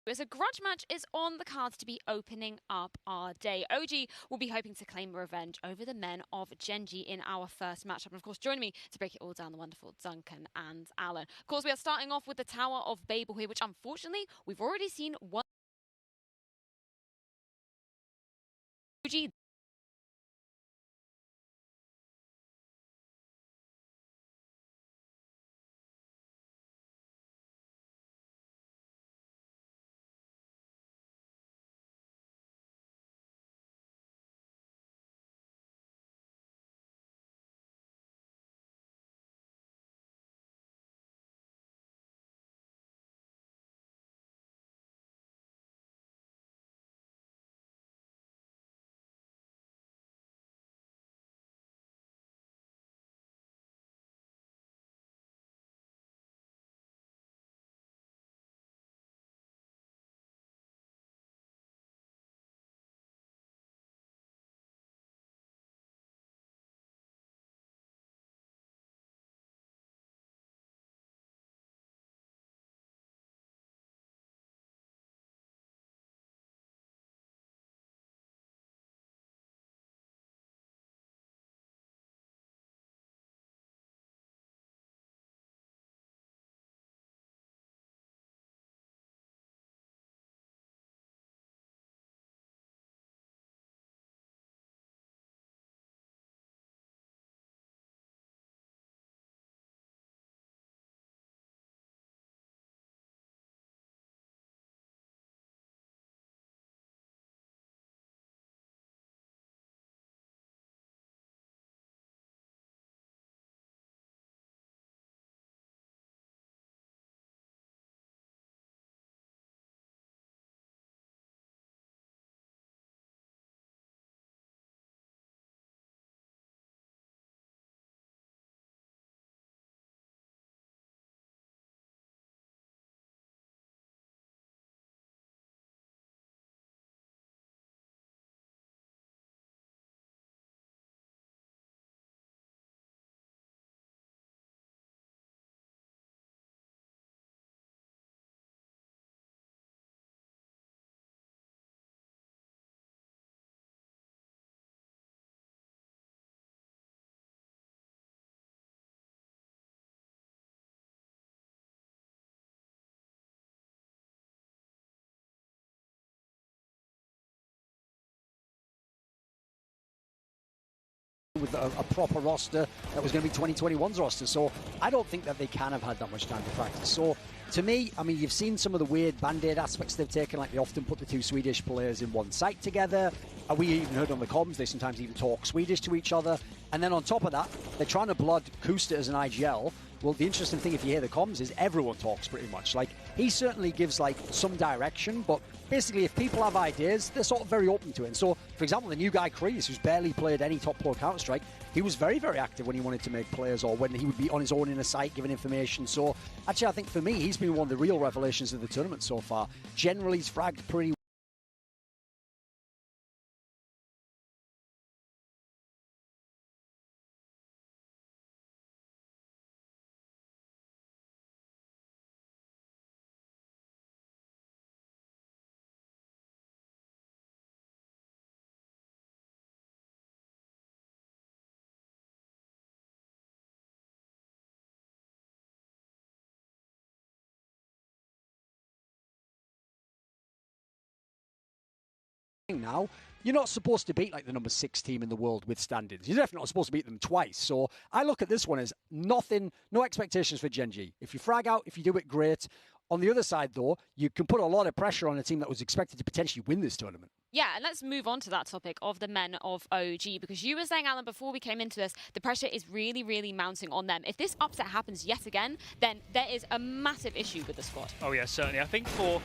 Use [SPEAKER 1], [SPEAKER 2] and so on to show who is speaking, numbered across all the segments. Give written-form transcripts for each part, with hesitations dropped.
[SPEAKER 1] As a grudge match is on the cards to be opening up our day. OG will be hoping to claim revenge over the men of Gen.G in our first matchup. And of course, joining me to break it all down, the wonderful Duncan and Alan. Of course, we are starting off with the Tower of Babel here, which unfortunately, we've already seen one. OG.
[SPEAKER 2] With a proper roster that was going to be 2021's roster, so I don't think that they can have had that much time to practice. So to me, I mean, you've seen some of the weird band-aid aspects they've taken, like they often put the two Swedish players in one site together. We even heard on the comms, they sometimes even talk Swedish to each other. And then on top of that, they're trying to blood Kusta as an IGL. Well, the interesting thing, if you hear the comms, is everyone talks pretty much. Like, he certainly gives, like, some direction, but basically, if people have ideas, they're sort of very open to it. And so, for example, the new guy, Kreese, who's barely played any top pro Counter-Strike, he was very, very active when he wanted to make players or when he would be on his own in a site giving information. So, actually, I think for me, he's been one of the real revelations of the tournament so far. Generally, he's fragged pretty now. You're not supposed to beat like the number 6 team in the world with standings. You're definitely not supposed to beat them twice. So I look at this one as nothing, no expectations for Gen.G. If you frag out, if you do it, great. On the other side, though, you can put a lot of pressure on a team that was expected to potentially win this tournament.
[SPEAKER 1] Yeah, and let's move on to that topic of the men of OG, because you were saying, Alan, before we came into this, the pressure is really, really mounting on them. If this upset happens yet again, then there is a massive issue with the squad.
[SPEAKER 3] Oh yeah, certainly. I think for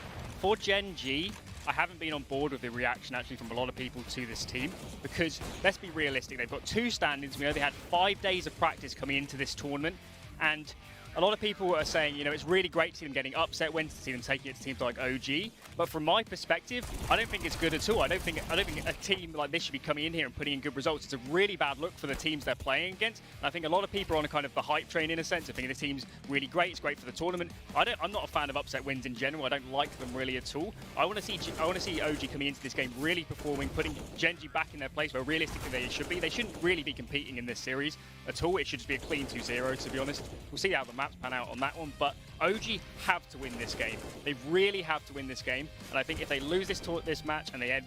[SPEAKER 3] Gen.G, I haven't been on board with the reaction actually from a lot of people to this team, because let's be realistic, they've got 2 standings. We know they had 5 days of practice coming into this tournament, and a lot of people are saying, you know, it's really great to see them getting upset wins, to see them taking it to teams like OG. But from my perspective, I don't think it's good at all. I don't think a team like this should be coming in here and putting in good results. It's a really bad look for the teams they're playing against. And I think a lot of people are on a kind of the hype train in a sense of thinking the team's really great. It's great for the tournament. I'm not a fan of upset wins in general. I don't like them really at all. I want to see OG coming into this game really performing, putting Gen.G back in their place where realistically they should be. They shouldn't really be competing in this series at all. It should just be a clean 2-0, to be honest. We'll see how the maps pan out on that one, but OG have to win this game. They really have to win this game, and I think if they lose this match and they end,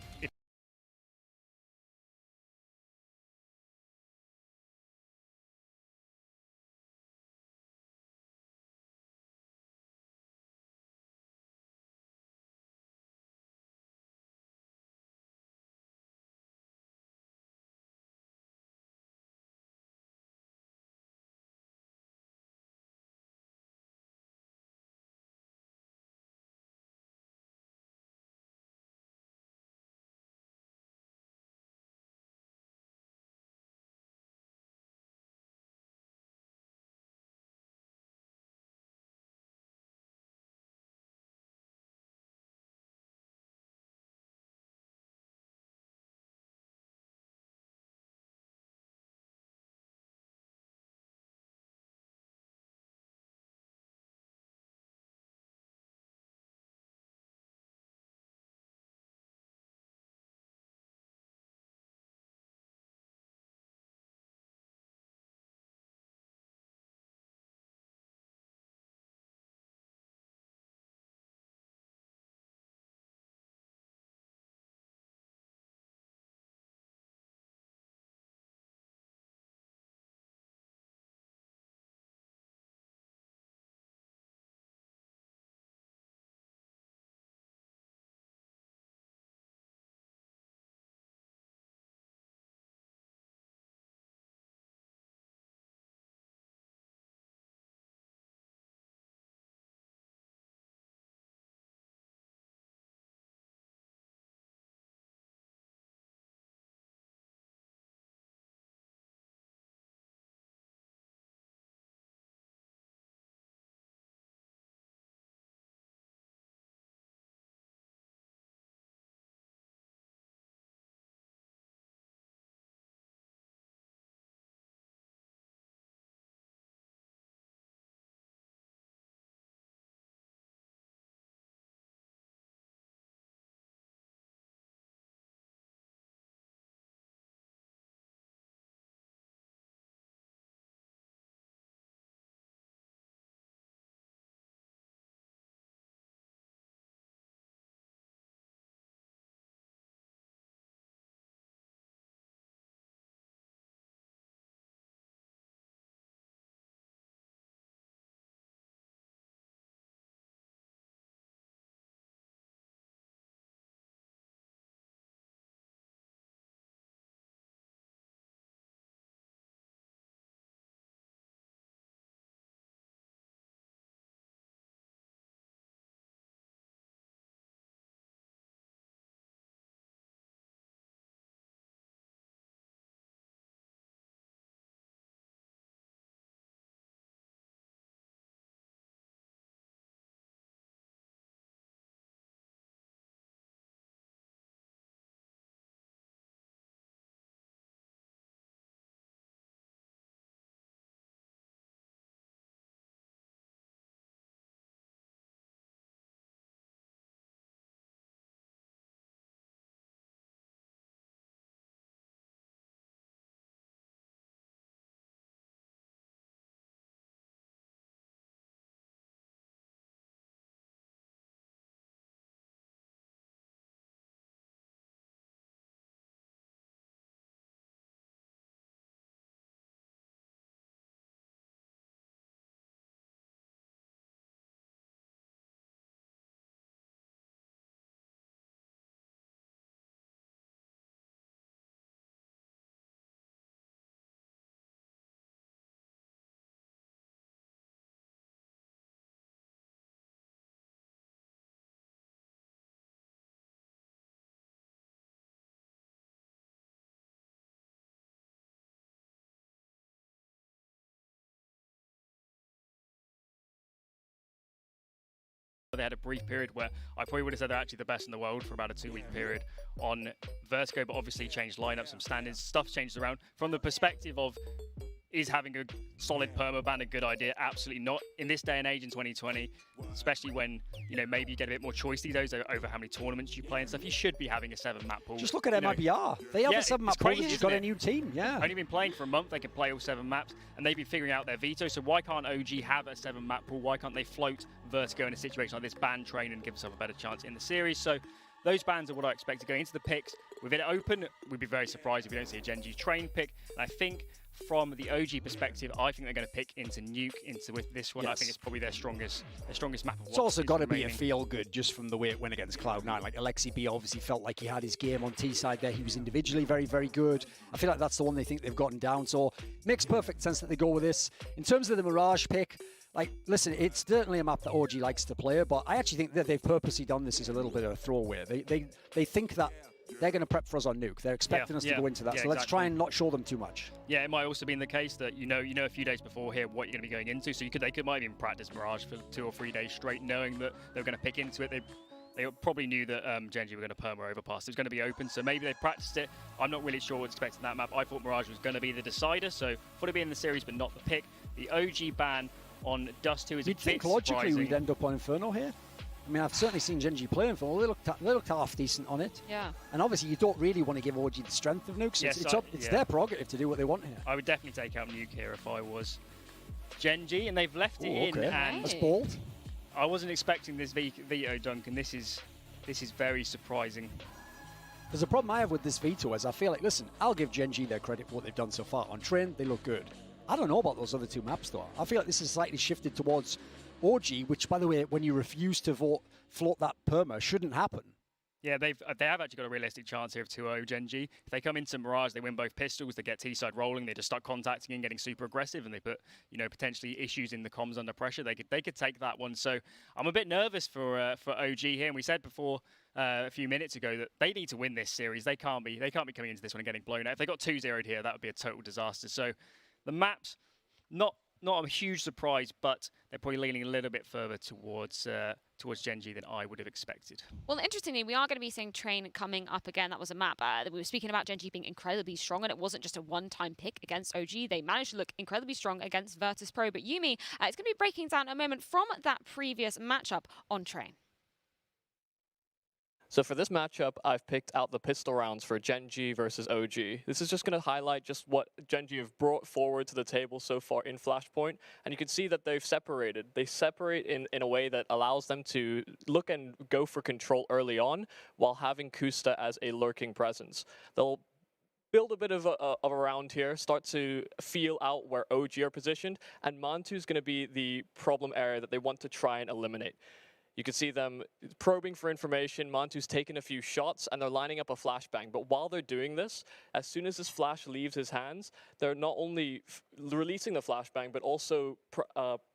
[SPEAKER 3] They had a brief period where I probably would have said they're actually the best in the world for about a 2-week period on Vertigo, but obviously changed lineups, some standards, stuff's changed around. From the perspective of, is having a solid permaban a good idea? Absolutely not. In this day and age in 2020, especially when, you know, maybe you get a bit more choice these days over how many tournaments you play and stuff, you should be having a 7-map pool.
[SPEAKER 2] Just look at MIBR. They have a 7-map pool. They've got a new team, yeah.
[SPEAKER 3] Only been playing for a month, they can play all 7 maps, and they've been figuring out their veto, so why can't OG have a 7-map pool? Why can't they float Vertigo in a situation like this, ban train, and give themselves a better chance in the series? So those bans are what I expect to go into the picks. With it open, we'd be very surprised if we don't see a Gen.G train pick. And I think from the OG perspective, I think they're going to pick into Nuke with this one. Yes. I think it's probably their strongest map.
[SPEAKER 2] It's also got to be a feel good just from the way it went against Cloud9. Like Alexi B obviously felt like he had his game on T side there. He was individually very, very good. I feel like that's the one they think they've gotten down. So it makes perfect sense that they go with this. In terms of the Mirage pick, like, listen, it's certainly a map that OG likes to play, but I actually think that they've purposely done this as a little bit of a throwaway. They think that they're going to prep for us on Nuke. They're expecting us to go into that, so let's try and not show them too much. Yeah, it might also be in the case that you know a few days before here what you're going to be going into, so they might even practice Mirage for 2 or 3 days straight, knowing that they're going to pick into it. They probably knew that Gen.G were going to perma overpass. It was going to be open, so maybe they practiced it. I'm not really sure what's expecting that map. I thought Mirage was going to be the decider, so thought it'd be in the series, but not the pick. The OG ban on Dust 2 is a bit think logically
[SPEAKER 3] surprising.
[SPEAKER 2] We'd end up on Inferno here. I mean, I've certainly seen Gen.G play Inferno. They looked half decent on it.
[SPEAKER 1] Yeah.
[SPEAKER 2] And obviously, you don't really want to give OG the strength of Nuke. So it's their prerogative to do what they want here.
[SPEAKER 3] I would definitely take out Nuke here if I was Gen.G, and they've left it in.
[SPEAKER 2] Okay.
[SPEAKER 3] And
[SPEAKER 2] that's bold.
[SPEAKER 3] I wasn't expecting this veto, Duncan. This is very surprising.
[SPEAKER 2] Because the problem I have with this veto is I feel like, listen, I'll give Gen.G their credit for what they've done so far. On Train, they look good. I don't know about those other 2 maps, though. I feel like this is slightly shifted towards OG, which, by the way, when you refuse to float that perma, shouldn't happen. Yeah, they have actually got a realistic chance here of 2-0 Gen.G. If they come into Mirage, they win both pistols, they get T-side rolling, they just start contacting and getting super aggressive, and they put, you know, potentially issues in the comms under pressure. They could take that one. So I'm a bit nervous for OG here. And we said before a few minutes ago that they need to win this series. They can't be coming into this one and getting blown out. If they got 2-0'd here, that would be a total disaster. So the maps, not a huge surprise, but they're probably leaning a little bit further towards Gen.G than I would have expected.
[SPEAKER 1] Well, interestingly, we are going to be seeing Train coming up again. That was a map that we were speaking about Gen.G being incredibly strong, and it wasn't just a one-time pick against OG. They managed to look incredibly strong against Virtus Pro. But Yumi, it's going to be breaking down a moment from that previous matchup on Train.
[SPEAKER 4] So for this matchup, I've picked out the pistol rounds for Gen.G versus OG. This is just going to highlight just what Gen.G have brought forward to the table so far in Flashpoint. And you can see that they've separated. They separate in a way that allows them to look and go for control early on while having Kusta as a lurking presence. They'll build a bit of a round here, start to feel out where OG are positioned, and Mantu's going to be the problem area that they want to try and eliminate. You can see them probing for information. Mantu's taken a few shots, and they're lining up a flashbang. But while they're doing this, as soon as this flash leaves his hands, they're not only releasing the flashbang, but also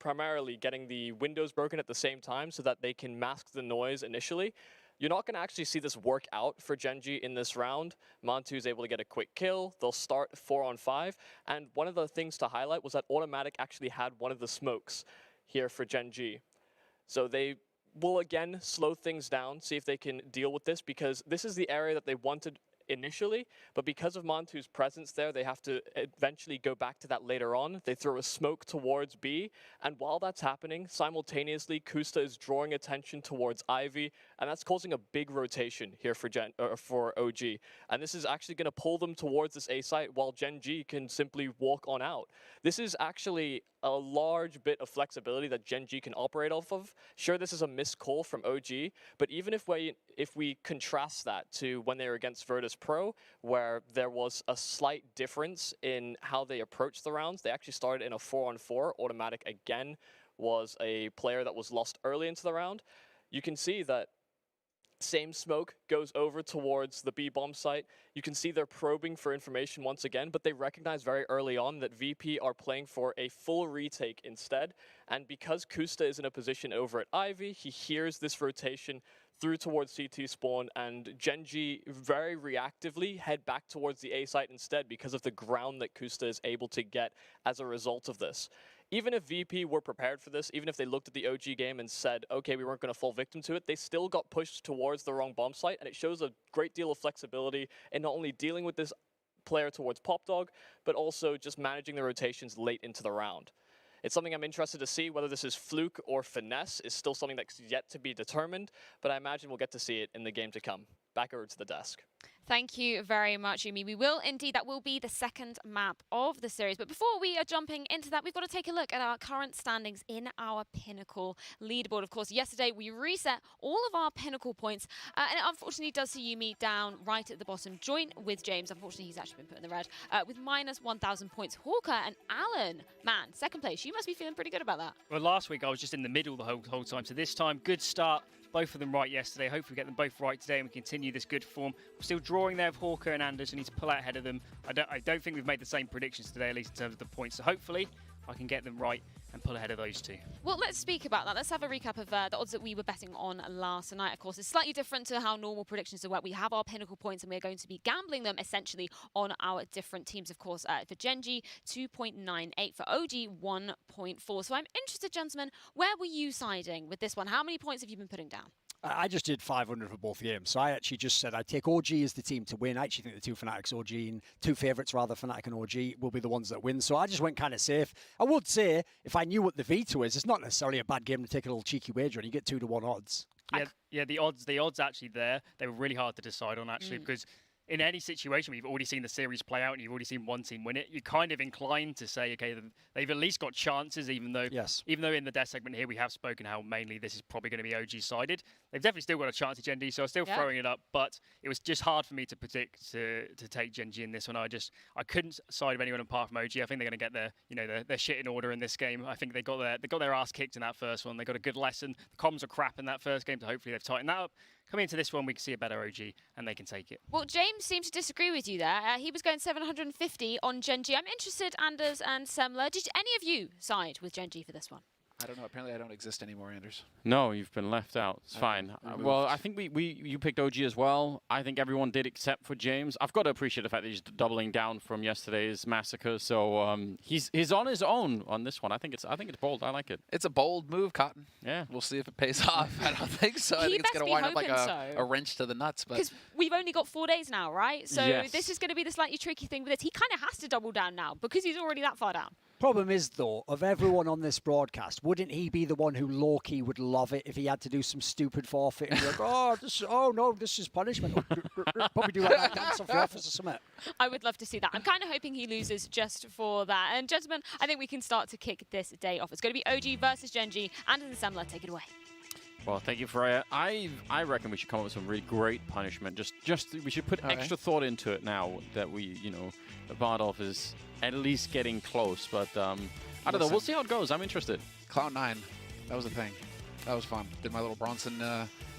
[SPEAKER 4] primarily getting the windows broken at the same time so that they can mask the noise initially. You're not going to actually see this work out for Gen.G in this round. Mantu is able to get a quick kill. They'll start 4-on-5. And one of the things to highlight was that Automatic actually had one of the smokes here for Gen.G. So they will again slow things down, see if they can deal with this, because this is the area that they wanted initially, but because of Mantu's presence there, they have to eventually go back to that later on. They throw a smoke towards B, and while that's happening, simultaneously, Kusta is drawing attention towards Ivy, and that's causing a big rotation here for OG. And this is actually going to pull them towards this A site, while Gen.G can simply walk on out. This is actually a large bit of flexibility that Gen.G can operate off of. Sure, this is a missed call from OG, but even if we contrast that to when they were against Virtus Pro, where there was a slight difference in how they approached the rounds, they actually started in a 4-on-4. Automatic, again, was a player that was lost early into the round. You can see that same smoke goes over towards the B bomb site. You can see they're probing for information once again, but they recognize very early on that VP are playing for a full retake instead. And because Kusta is in a position over at Ivy, he hears this rotation through towards CT spawn, and Gen.G very reactively head back towards the A site instead because of the ground that Kusta is able to get as a result of this. even if VP were prepared for this, even if they looked at the OG game and said, okay, we weren't going to fall victim to it, they still got pushed towards the wrong bomb site, and it shows a great deal of flexibility in not only dealing with this player towards Pop Dog, but also just managing the rotations late into the round. It's something I'm interested to see. Whether this is fluke or finesse is still something that's yet to be determined, but I imagine we'll get to see it in the game to come. Back over to the desk.
[SPEAKER 1] Thank you very much, Yumi. We will indeed. That will be the second map of the series. But before we are jumping into that, we've got to take a look at our current standings in our Pinnacle leaderboard. Of course, yesterday we reset all of our Pinnacle points, and it unfortunately does see Yumi down right at the bottom, joint with James. Unfortunately, he's actually been put in the red with minus 1,000 points. Hawker and Alan, man, second place. You must be feeling pretty good about that.
[SPEAKER 3] Well, last week I was just in the middle the whole time, so this time, good start. Both of them right yesterday. Hopefully we get them both right today and we continue this good form. We're still drawing there with Hawker and Anders. We need to pull out ahead of them. I don't think we've made the same predictions today, at least in terms of the points. So hopefully I can get them right and pull ahead of those two.
[SPEAKER 1] Well, let's speak about that. Let's have a recap of the odds that we were betting on last night. Of course, it's slightly different to how normal predictions work. We have our Pinnacle points and we're going to be gambling them essentially on our different teams. Of course, for Gen.G, 2.98. For OG, 1.4. So I'm interested, gentlemen, where were you siding with this one? How many points have you been putting down?
[SPEAKER 2] I just did 500 for both games. So I actually just said I'd take OG as the team to win. I actually think the two Fanatics, OG, and two favourites rather, Fnatic and OG, will be the ones that win. So I just went kind of safe. I would say, if I knew what the veto is, it's not necessarily a bad game to take a little cheeky wager and you get 2-1 odds.
[SPEAKER 3] Yeah, the odds actually there, they were really hard to decide on actually because in any situation, we've already seen the series play out and you've already seen one team win it. You're kind of inclined to say, okay, they've at least got chances, even though in the death segment here we have spoken how mainly this is probably going to be OG-sided. They've definitely still got a chance at Gen.G, so I'm still throwing it up, but it was just hard for me to predict to take Gen.G in this one. I couldn't side with anyone apart from OG. I think they're going to get their shit in order in this game. I think they got their ass kicked in that first one. They got a good lesson. The comms are crap in that first game, so hopefully they've tightened that up. Coming into this one, we can see a better OG, and they can take it. Well,
[SPEAKER 1] James seems to disagree with you there. He was going 750 on Gen.G. I'm interested, Anders and Semler, did any of you side with Gen.G for this one?
[SPEAKER 5] I don't know. Apparently, I don't exist anymore, Anders.
[SPEAKER 6] No, you've been left out. It's fine. Well, I think you picked OG as well. I think everyone did except for James. I've got to appreciate the fact that he's doubling down from yesterday's massacre. So he's on his own on this one. I think it's bold. I like it.
[SPEAKER 5] It's a bold move, Cotton.
[SPEAKER 6] Yeah.
[SPEAKER 5] We'll see if it pays off. I don't think so. I think it's going to wind up like a wrench to the nuts. Because
[SPEAKER 1] we've only got 4 days now, right? So this is going to be the slightly tricky thing with this. He kind of has to double down now because he's already that far down.
[SPEAKER 2] Problem is, though, of everyone on this broadcast, wouldn't he be the one who low-key would love it if he had to do some stupid forfeit and be like, this is punishment. Probably do like that dance off the office or something.
[SPEAKER 1] I would love to see that. I'm kind of hoping he loses just for that. And gentlemen, I think we can start to kick this day off. It's going to be OG versus Gen.G. Anders and Semler, take it away.
[SPEAKER 6] Well, thank you, Freya. I reckon we should come up with some really great punishment. Just we should put extra thought into it now that we, Bardolph is at least getting close. But I don't know. We'll see how it goes. I'm interested.
[SPEAKER 5] Cloud9, that was the thing. That was fun. Did my little Bronson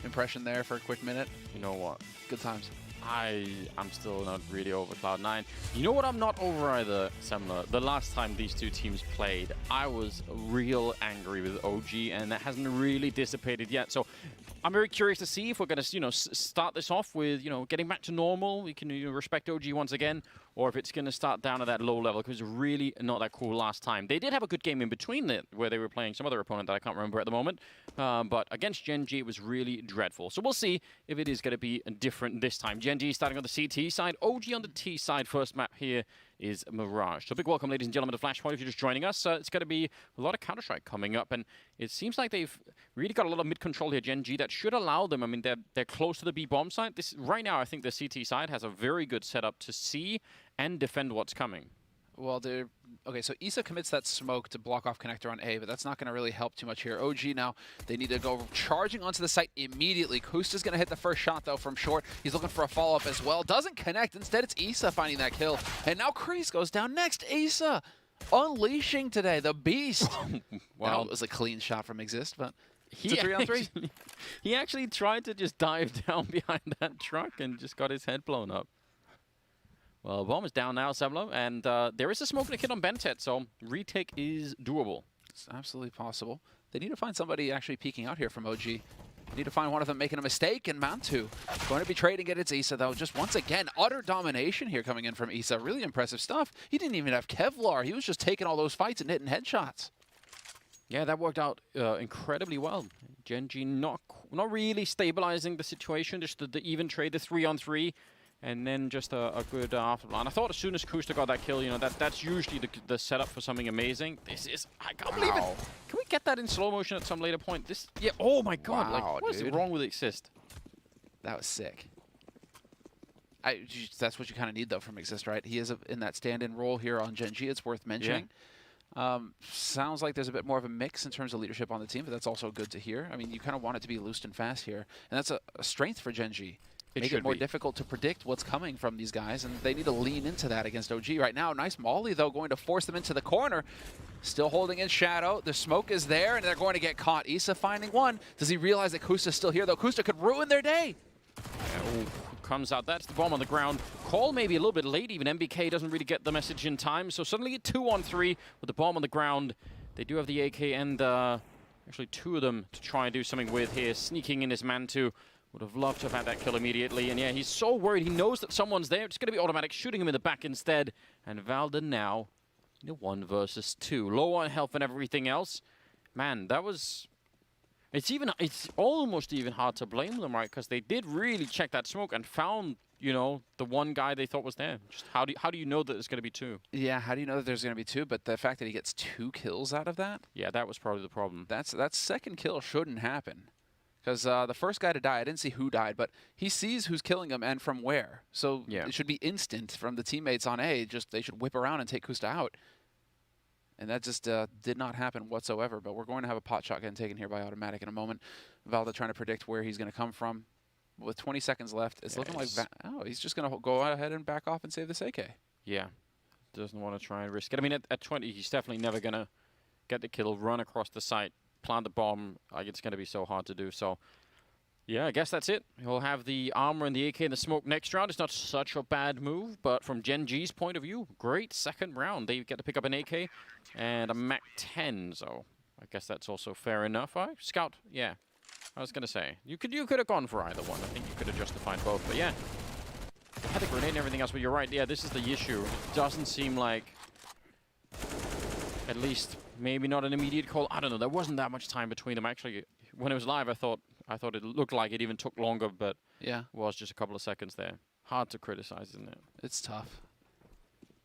[SPEAKER 5] impression there for a quick minute.
[SPEAKER 6] You know what?
[SPEAKER 5] Good times.
[SPEAKER 6] I'm still not really over Cloud9. You know what I'm not over either, Semler? The last time these two teams played, I was real angry with OG, and that hasn't really dissipated yet. So I'm very curious to see if we're going to, start this off with, getting back to normal. We can respect OG once again, or if it's going to start down at that low level, because it was really not that cool last time. They did have a good game in between it, where they were playing some other opponent that I can't remember at the moment. But against Gen.G, it was really dreadful. So we'll see if it is going to be different this time. Gen.G starting on the CT side, OG on the T side. First map here is Mirage. So big welcome, ladies and gentlemen, to FLASHPOINT. If you're just joining us, it's going to be a lot of Counter-Strike coming up, and it seems like they've really got a lot of mid-control here, Gen.G, that should allow them. I mean, they're close to the B-bomb site. Right now, I think the CT side has a very good setup to see and defend what's coming.
[SPEAKER 5] Well, okay, so Issa commits that smoke to block off connector on A, but that's not going to really help too much here. OG now, they need to go charging onto the site immediately. Kusta's going to hit the first shot, though, from short. He's looking for a follow-up as well. Doesn't connect. Instead, it's Issa finding that kill. And now Kreese goes down next. Issa unleashing today, the beast. Well, it was a clean shot from Exist, but it's a 3-on-3.
[SPEAKER 6] He actually tried to just dive down behind that truck and just got his head blown up. Well, bomb is down now, Semlo, and there is a smoke and a kid on Bentet, so retake is doable.
[SPEAKER 5] It's absolutely possible. They need to find somebody actually peeking out here from OG. They need to find one of them making a mistake, and Mantu going to be trading it. It's Issa, though. Just once again, utter domination here coming in from Issa. Really impressive stuff. He didn't even have Kevlar. He was just taking all those fights and hitting headshots.
[SPEAKER 6] Yeah, that worked out incredibly well. Gen.G not really stabilizing the situation, just the even trade, the 3-on-3, and then just a good afterplan. I thought as soon as Kusta got that kill, you know, that's usually the setup for something amazing. This is, I can't believe it. Can we get that in slow motion at some later point? This, yeah, oh my god,
[SPEAKER 5] Wow,
[SPEAKER 6] like, what is wrong with Exist?
[SPEAKER 5] That was sick. That's what you kind of need, though, from Exist, right? He is in that stand-in role here on Gen.G. It's worth mentioning. Yeah. Sounds like there's a bit more of a mix in terms of leadership on the team, but that's also good to hear. I mean, you kind of want it to be loose and fast here, and that's a strength for Gen.G. Make it more difficult to predict what's coming from these guys, and they need to lean into that against OG right now. Nice Molly, though, going to force them into the corner. Still holding in shadow. The smoke is there, and they're going to get caught. Issa finding one. Does he realize that Kusta's still here, though? Kusta could ruin their day.
[SPEAKER 6] Comes out. That's the bomb on the ground. Call maybe a little bit late. Even MBK doesn't really get the message in time. So suddenly 2-on-3 with the bomb on the ground. They do have the AK and actually two of them to try and do something with here. Sneaking in his Mantu. Would have loved to have had that kill immediately. And yeah, he's so worried. He knows that someone's there. It's going to be automatic, shooting him in the back instead. And Valda now in a 1 versus 2. Low on health and everything else. Man, that was... It's almost even hard to blame them, right? Because they did really check that smoke and found, you know, the one guy they thought was there. Just how do you know that there's going to be 2?
[SPEAKER 5] Yeah, how do you know that there's going to be 2? But the fact that he gets 2 kills out of that?
[SPEAKER 6] Yeah, that was probably the problem.
[SPEAKER 5] That second kill shouldn't happen. Because the first guy to die, I didn't see who died, but he sees who's killing him and from where. So yeah, it should be instant from the teammates on A. Just they should whip around and take Kusta out. And that just did not happen whatsoever. But we're going to have a pot shot getting taken here by Automatic in a moment. Valda trying to predict where he's going to come from. With 20 seconds left, it's looking like he's just going to go ahead and back off and save this AK.
[SPEAKER 6] Yeah, doesn't want to try and risk it. I mean, at 20, he's definitely never going to get the kill, run across the site, plant the bomb. Like, it's going to be so hard to do. So, yeah, I guess that's it. He'll have the armor and the AK and the smoke next round. It's not such a bad move, but from Gen.G's point of view, great second round. They get to pick up an AK and a Mac 10, so I guess that's also fair enough. All right, Scout, yeah. I was going to say, you could have gone for either one. I think you could have justified both, but yeah. Had the grenade and everything else, but you're right. Yeah, this is the issue. It doesn't seem like, at least maybe not an immediate call. I don't know. There wasn't that much time between them. Actually, when it was live, I thought it looked like it even took longer, but yeah, it was just a couple of seconds there. Hard to criticize, isn't it?
[SPEAKER 5] It's tough.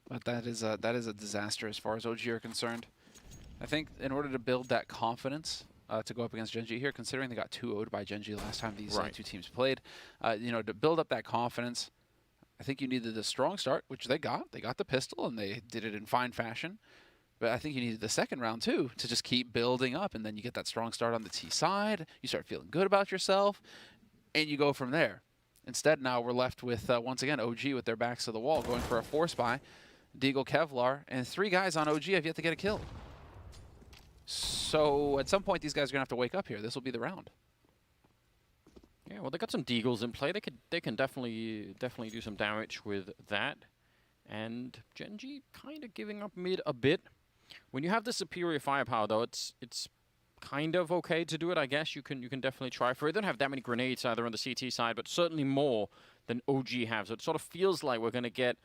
[SPEAKER 5] But that is a disaster as far as OG are concerned. I think in order to build that confidence to go up against Gen.G here, considering they got 2-0'd by Gen.G last time these two teams played, you know, to build up that confidence, I think you needed a strong start, which they got. They got the pistol, and they did it in fine fashion. But I think you needed the second round, too, to just keep building up. And then you get that strong start on the T side. You start feeling good about yourself, and you go from there. Instead, now we're left with, once again, OG with their backs to the wall, going for a force buy. Deagle, Kevlar, and 3 guys on OG have yet to get a kill. So at some point, these guys are going to have to wake up here. This will be the round.
[SPEAKER 6] Yeah, well, they got some Deagles in play. They can definitely do some damage with that. And Gen.G kind of giving up mid a bit. When you have the superior firepower, though, it's kind of okay to do it, I guess. You can definitely try for it. They don't have that many grenades either on the CT side, but certainly more than OG have. So it sort of feels like we're going to get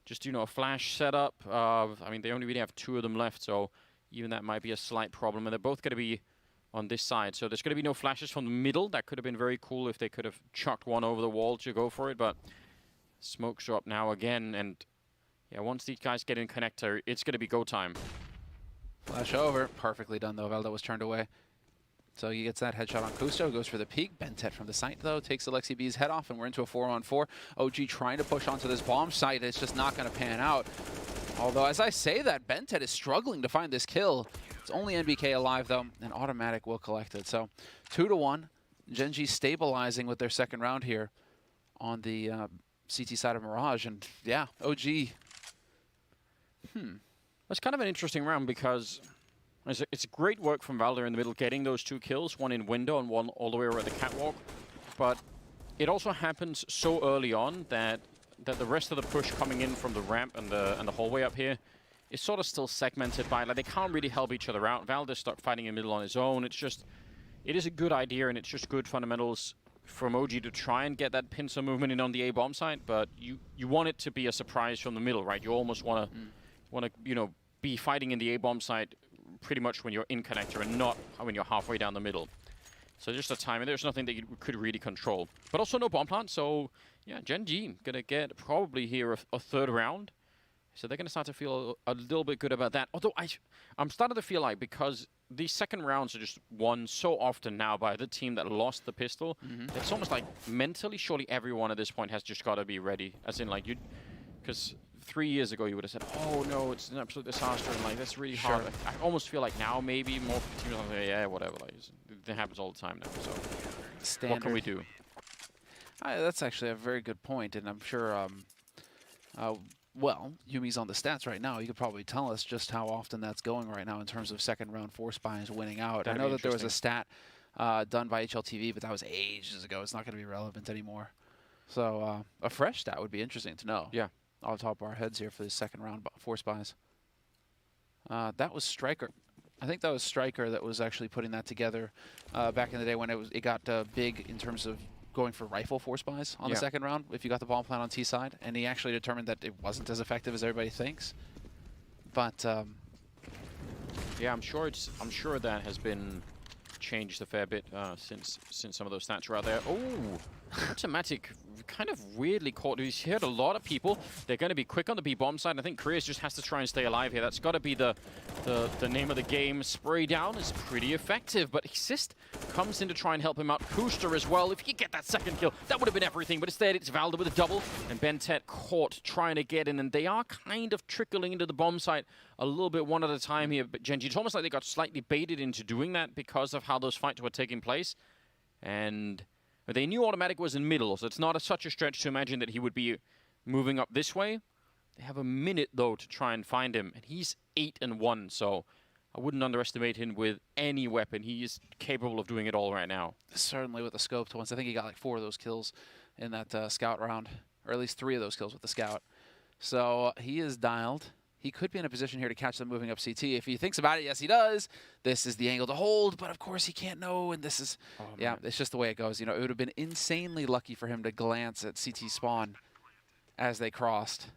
[SPEAKER 6] just, you know, a flash setup. I mean, they only really have 2 of them left, so even that might be a slight problem. And they're both going to be on this side. So there's going to be no flashes from the middle. That could have been very cool if they could have chucked one over the wall to go for it. But smokes are up now again. And yeah, once these guys get in connector, it's going to be go time.
[SPEAKER 5] Flash over. Perfectly done, though. Velda was turned away. So he gets that headshot on Kusto, goes for the peek. Bentet from the site, though, takes Alexi B's head off, and we're into a 4-on-4. OG trying to push onto this bomb site. It's just not going to pan out. Although, as I say that, Bentet is struggling to find this kill. It's only NBK alive, though, and Automatic will collect it. So 2-1. Gen.G stabilizing with their second round here on the CT side of Mirage. And, yeah, OG.
[SPEAKER 6] It's kind of an interesting round because it's great work from Valder in the middle, getting those 2 kills, one in window and one all the way around the catwalk. But it also happens so early on that the rest of the push coming in from the ramp and the hallway up here is sort of still segmented by, like, they can't really help each other out. Valder's stuck fighting in the middle on his own. It is a good idea, and it's just good fundamentals from OG to try and get that pincer movement in on the A bomb site, but you want it to be a surprise from the middle, right? You almost want to you know, be fighting in the A bomb site pretty much when you're in connector and not when you're halfway down the middle. So just the timing, there's nothing that you could really control. But also no bomb plant, so yeah, Gen.G gonna get probably here a third round. So they're gonna start to feel a little bit good about that. Although I'm starting to feel like because these second rounds are just won so often now by the team that lost the pistol, it's almost like mentally, surely everyone at this point has just got to be ready. As in like because 3 years ago you would have said, oh no, it's an absolute disaster, and like that's really hard. I almost feel like now maybe more teams are like, yeah, whatever, like it happens all the time now. So
[SPEAKER 5] Standard.
[SPEAKER 6] what can we do?
[SPEAKER 5] That's actually a very good point, and I'm sure well, Yumi's on the stats right now. You could probably tell us just how often that's going right now in terms of second round Force Buys winning out. I know that there was a stat done by HLTV, but that was ages ago. It's not going to be relevant anymore. So a fresh stat would be interesting to know.
[SPEAKER 6] Yeah.
[SPEAKER 5] Off the top of our heads here for the second round Force Buys. That was Striker. I think that was Striker that was actually putting that together back in the day when it got big in terms of going for rifle Force Buys on the second round if you got the bomb plant on T side, and he actually determined that it wasn't as effective as everybody thinks. But
[SPEAKER 6] yeah, I'm sure that has been changed a fair bit since some of those stats are out there. Oh, automatic, kind of weirdly caught. He's hit a lot of people. They're going to be quick on the B bomb side. I think Korea's just has to try and stay alive here. That's got to be the name of the game. Spray down is pretty effective, but Exist comes in to try and help him out. Kuster as well. If he could get that second kill, that would have been everything. But instead, it's Valda with a double, and Bentet caught trying to get in, and they are kind of trickling into the bomb site a little bit one at a time here. But Gen.G, it's almost like they got slightly baited into doing that because of how those fights were taking place, and they knew automatic was in middle, so it's not such a stretch to imagine that he would be moving up this way. They have a minute, though, to try and find him, and he's 8-1, so I wouldn't underestimate him with any weapon. He is capable of doing it all right now.
[SPEAKER 5] Certainly with the scope to once. I think he got like 4 of those kills in that scout round, or at least 3 of those kills with the scout. So he is dialed. He could be in a position here to catch them moving up CT. If he thinks about it, yes, he does. This is the angle to hold, but of course he can't know, and this is, yeah, it's just the way it goes. You know, it would have been insanely lucky for him to glance at CT spawn as they crossed.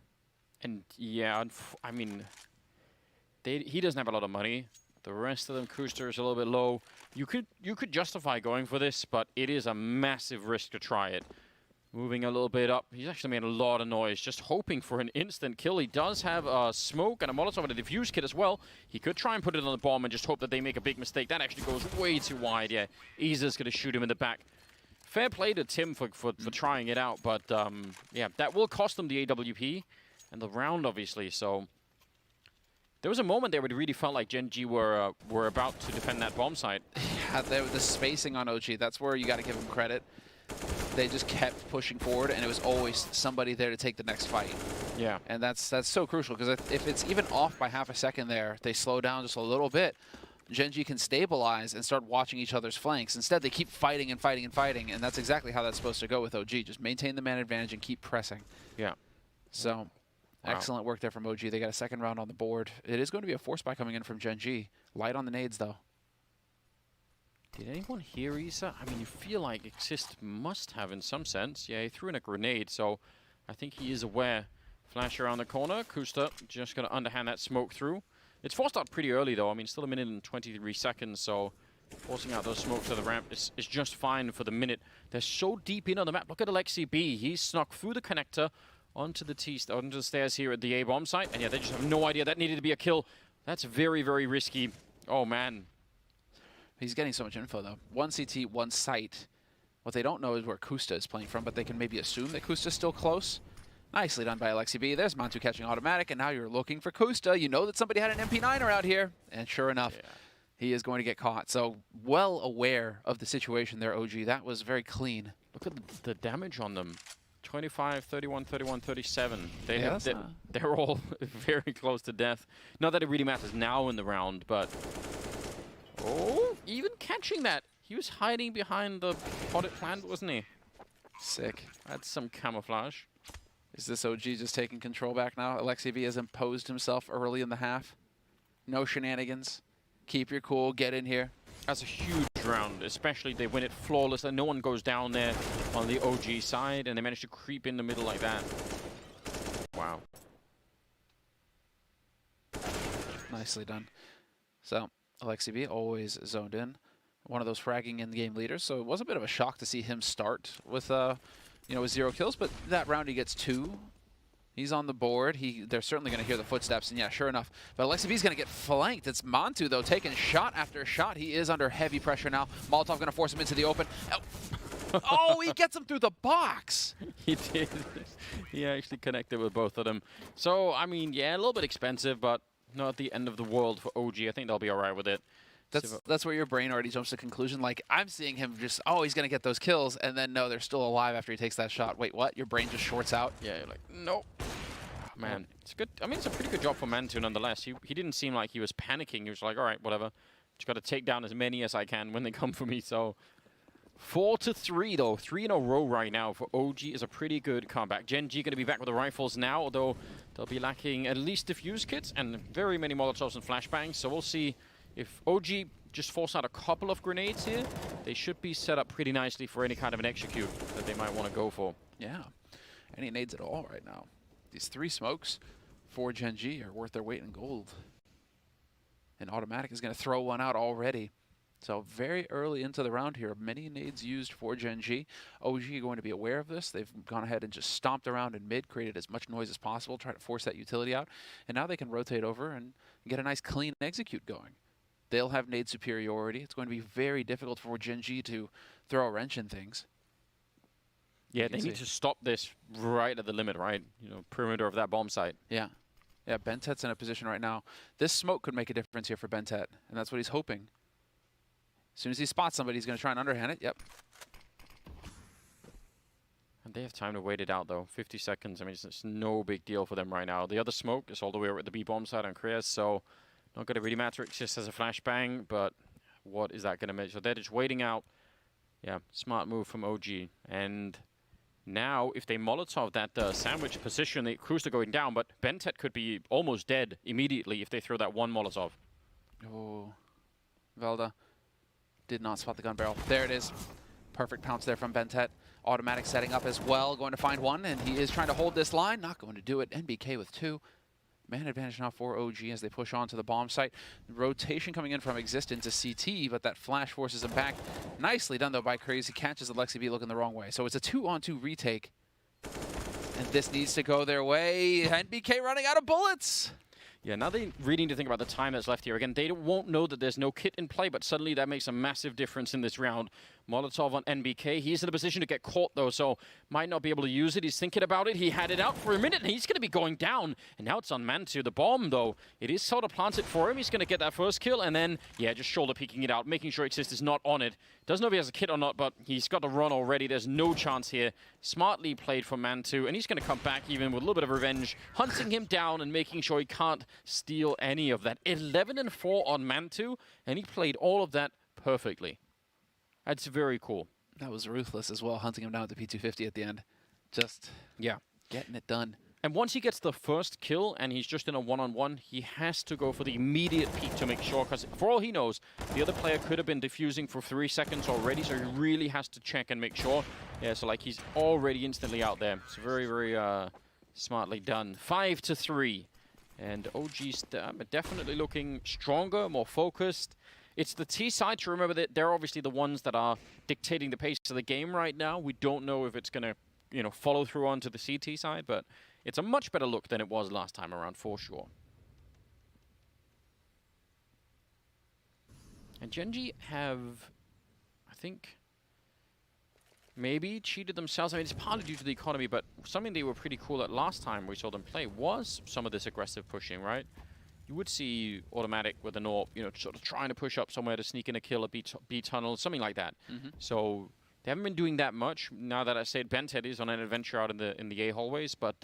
[SPEAKER 6] And yeah, I mean, he doesn't have a lot of money. The rest of them, Kuster is a little bit low. You could justify going for this, but it is a massive risk to try it. Moving a little bit up. He's actually made a lot of noise, just hoping for an instant kill. He does have a smoke and a Molotov and a defuse kit as well. He could try and put it on the bomb and just hope that they make a big mistake. That actually goes way too wide. Yeah, Isa's going to shoot him in the back. Fair play to Tim for trying it out, but yeah, that will cost them the AWP and the round, obviously. So there was a moment there where it really felt like Gen.G were about to defend that bomb site.
[SPEAKER 5] Yeah, the spacing on OG, that's where you got to give him credit. They just kept pushing forward, and it was always somebody there to take the next fight.
[SPEAKER 6] Yeah.
[SPEAKER 5] And that's so crucial, because if it's even off by half a second there, they slow down just a little bit, Gen.G can stabilize and start watching each other's flanks. Instead, they keep fighting and fighting and fighting, and that's exactly how that's supposed to go with OG. Just maintain the man advantage and keep pressing.
[SPEAKER 6] Yeah.
[SPEAKER 5] So, excellent work there from OG. They got a second round on the board. It is going to be a force buy coming in from Gen.G. Light on the nades, though.
[SPEAKER 6] Did anyone hear Isa? I mean, you feel like Exist must have in some sense. Yeah, he threw in a grenade, so I think he is aware. Flash around the corner. Kuster just going to underhand that smoke through. It's forced out pretty early, though. I mean, still a minute and 23 seconds, so forcing out those smokes to the ramp is just fine for the minute. They're so deep in on the map. Look at Alexi B. He snuck through the connector onto the stairs here at the A-bomb site, and yeah, they just have no idea that needed to be a kill. That's very, very risky. Oh, man.
[SPEAKER 5] He's getting so much info, though. One CT, one site. What they don't know is where Kusta is playing from, but they can maybe assume that Kusta's still close. Nicely done by Alexi B. There's Mantu catching automatic, and now you're looking for Kusta. You know that somebody had an MP9 around here, and sure enough, he is going to get caught. So well aware of the situation there, OG. That was very clean.
[SPEAKER 6] Look at the damage on them. 25, 31, 31, 37. They're all very close to death. Not that it really matters now in the round, but... Oh, even catching that. He was hiding behind the potted plant, wasn't he?
[SPEAKER 5] Sick.
[SPEAKER 6] That's some camouflage.
[SPEAKER 5] Is this OG just taking control back now? Alexi V has imposed himself early in the half. No shenanigans. Keep your cool. Get in here.
[SPEAKER 6] That's a huge round, especially they win it flawless and no one goes down there on the OG side, and they manage to creep in the middle like that. Wow.
[SPEAKER 5] Nicely done. So Alexi B always zoned in. One of those fragging in-game leaders, so it was a bit of a shock to see him start with, with 0 kills, but that round he gets 2. He's on the board. They're certainly going to hear the footsteps, and yeah, sure enough. But Alexi B's going to get flanked. It's Mantu, though, taking shot after shot. He is under heavy pressure now. Molotov going to force him into the open. Oh, he gets him through the box.
[SPEAKER 6] He did. He actually connected with both of them. So, I mean, yeah, a little bit expensive, but not at the end of the world for OG. I think they'll be all right with it.
[SPEAKER 5] That's where your brain already jumps to conclusion. Like, I'm seeing him just, oh, he's going to get those kills, and then, no, they're still alive after he takes that shot. Wait, what? Your brain just shorts out?
[SPEAKER 6] Yeah, you're like, nope. Oh, man, it's good. I mean, it's a pretty good job for Mantu, nonetheless. He didn't seem like he was panicking. He was like, all right, whatever. Just got to take down as many as I can when they come for me, so... 4-3, though. 3 in a row right now for OG is a pretty good comeback. Gen.G going to be back with the rifles now, although they'll be lacking at least diffuse kits and very many Molotovs and flashbangs, so we'll see if OG just force out a couple of grenades here. They should be set up pretty nicely for any kind of an execute that they might want to go for.
[SPEAKER 5] Yeah, any nades at all right now. These 3 smokes for Gen.G are worth their weight in gold. And Automatic is going to throw one out already. So very early into the round here, many nades used for Gen.G. OG are going to be aware of this. They've gone ahead and just stomped around in mid, created as much noise as possible, try to force that utility out. And now they can rotate over and get a nice clean execute going. They'll have nade superiority. It's going to be very difficult for Gen.G to throw a wrench in things.
[SPEAKER 6] Yeah, they need to stop this right at the limit, right? You know, perimeter of that bomb site.
[SPEAKER 5] Yeah. Yeah, Bentet's in a position right now. This smoke could make a difference here for Bentet, and that's what he's hoping. As soon as he spots somebody, he's going to try and underhand it. Yep.
[SPEAKER 6] And they have time to wait it out, though. 50 seconds. I mean, it's no big deal for them right now. The other smoke is all the way over at the B-bomb side on Krias, so not going to really matter. It just has a flashbang, but what is that going to make? So they're just waiting out. Yeah, smart move from OG. And now, if they Molotov that sandwich position, the crews are going down, but Bentet could be almost dead immediately if they throw that one Molotov.
[SPEAKER 5] Oh, Velda did not spot the gun barrel. There it is. Perfect pounce there from Bentet. Automatic setting up as well, going to find one, and he is trying to hold this line. Not going to do it. NBK with 2. Man advantage now for OG as they push on to the bomb site. Rotation coming in from Exist into CT, but that flash forces him back. Nicely done, though, by Crazy. Catches Alexi B looking the wrong way. So it's a 2-on-2 retake. And this needs to go their way. NBK running out of bullets.
[SPEAKER 6] Yeah, now they really need to think about the time that's left here. Again, they won't know that there's no kit in play, but suddenly that makes a massive difference in this round. Molotov on NBK. He's in a position to get caught, though, so might not be able to use it. He's thinking about it. He had it out for a minute, and he's going to be going down. And now it's on Mantu. The bomb, though, it is sort of planted for him. He's going to get that first kill, and then, yeah, just shoulder peeking it out, making sure Exist is not on it. Doesn't know if he has a kit or not, but he's got to run already. There's no chance here. Smartly played from Mantu, and he's going to come back even with a little bit of revenge, hunting him down and making sure he can't steal any of that. 11-4 on Mantu, and he played all of that perfectly. That's very cool.
[SPEAKER 5] That was ruthless as well, hunting him down at the P250 at the end. Just, yeah, getting it done.
[SPEAKER 6] And once he gets the first kill and he's just in a one-on-one, he has to go for the immediate peek to make sure, because for all he knows, the other player could have been defusing for 3 seconds already, so he really has to check and make sure. Yeah, so like he's already instantly out there. It's very, very smartly done. 5-3. And OG's definitely looking stronger, more focused. It's the T side to remember that they're obviously the ones that are dictating the pace of the game right now. We don't know if it's going to, follow through onto the CT side, but it's a much better look than it was last time around for sure. And Gen.G have, I think, maybe cheated themselves. I mean, it's partly due to the economy, but something they were pretty cool at last time we saw them play was some of this aggressive pushing, right? You would see Automatic with an AWP, sort of trying to push up somewhere to sneak in a kill, a B tunnel, something like that. So they haven't been doing that much. Now that I said Bentet is on an adventure out in the A hallways, but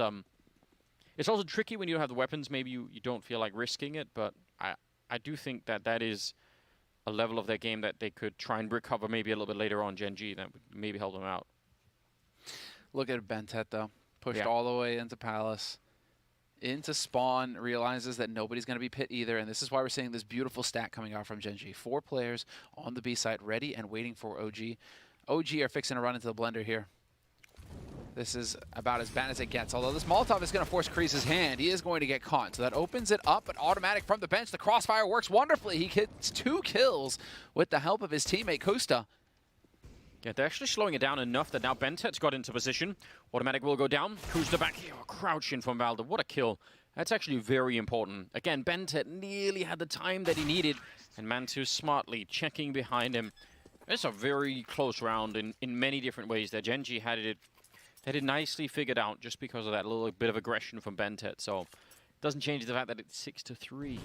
[SPEAKER 6] it's also tricky when you don't have the weapons. Maybe you don't feel like risking it, but I do think that is a level of their game that they could try and recover maybe a little bit later on. Gen.G that would maybe help them out.
[SPEAKER 5] Look at Bentet though, pushed all the way into Palace. Into spawn, realizes that nobody's going to be pit either, and this is why we're seeing this beautiful stat coming out from Gen.G. 4 players on the B side, ready and waiting for OG. OG are fixing to run into the blender here. This is about as bad as it gets. Although this Molotov is going to force Kreeze's hand. He is going to get caught. So that opens it up, but automatic from the bench. The crossfire works wonderfully. He gets 2 kills with the help of his teammate, Kusta.
[SPEAKER 6] Yeah, they're actually slowing it down enough that now Bentet's got into position. Automatic will go down. Kusta back here. Crouching from Valda. What a kill. That's actually very important. Again, Bentet nearly had the time that he needed. And Mantu smartly checking behind him. It's a very close round in many different ways there. Gen.G had it nicely figured out just because of that little bit of aggression from Bentet. So it doesn't change the fact that it's 6-3.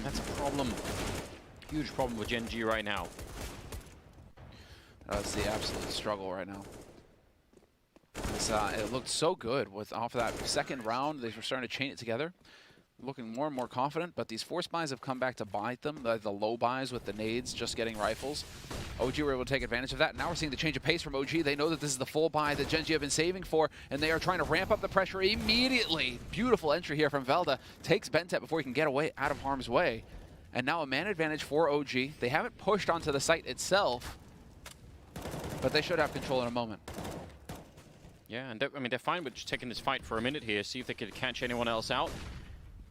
[SPEAKER 6] That's a problem. Huge problem with Gen.G right now.
[SPEAKER 5] That's the absolute struggle right now. It looked so good with off of that second round. They were starting to chain it together. Looking more and more confident, but these force buys have come back to bite them. The low buys with the nades, just getting rifles. OG were able to take advantage of that. Now we're seeing the change of pace from OG. They know that this is the full buy that Gen.G have been saving for, and they are trying to ramp up the pressure immediately. Beautiful entry here from Velda. Takes Bentet before he can get away out of harm's way. And now a man advantage for OG. They haven't pushed onto the site itself, but they should have control in a moment.
[SPEAKER 6] Yeah, and I mean, they're fine with just taking this fight for a minute here, see if they could catch anyone else out.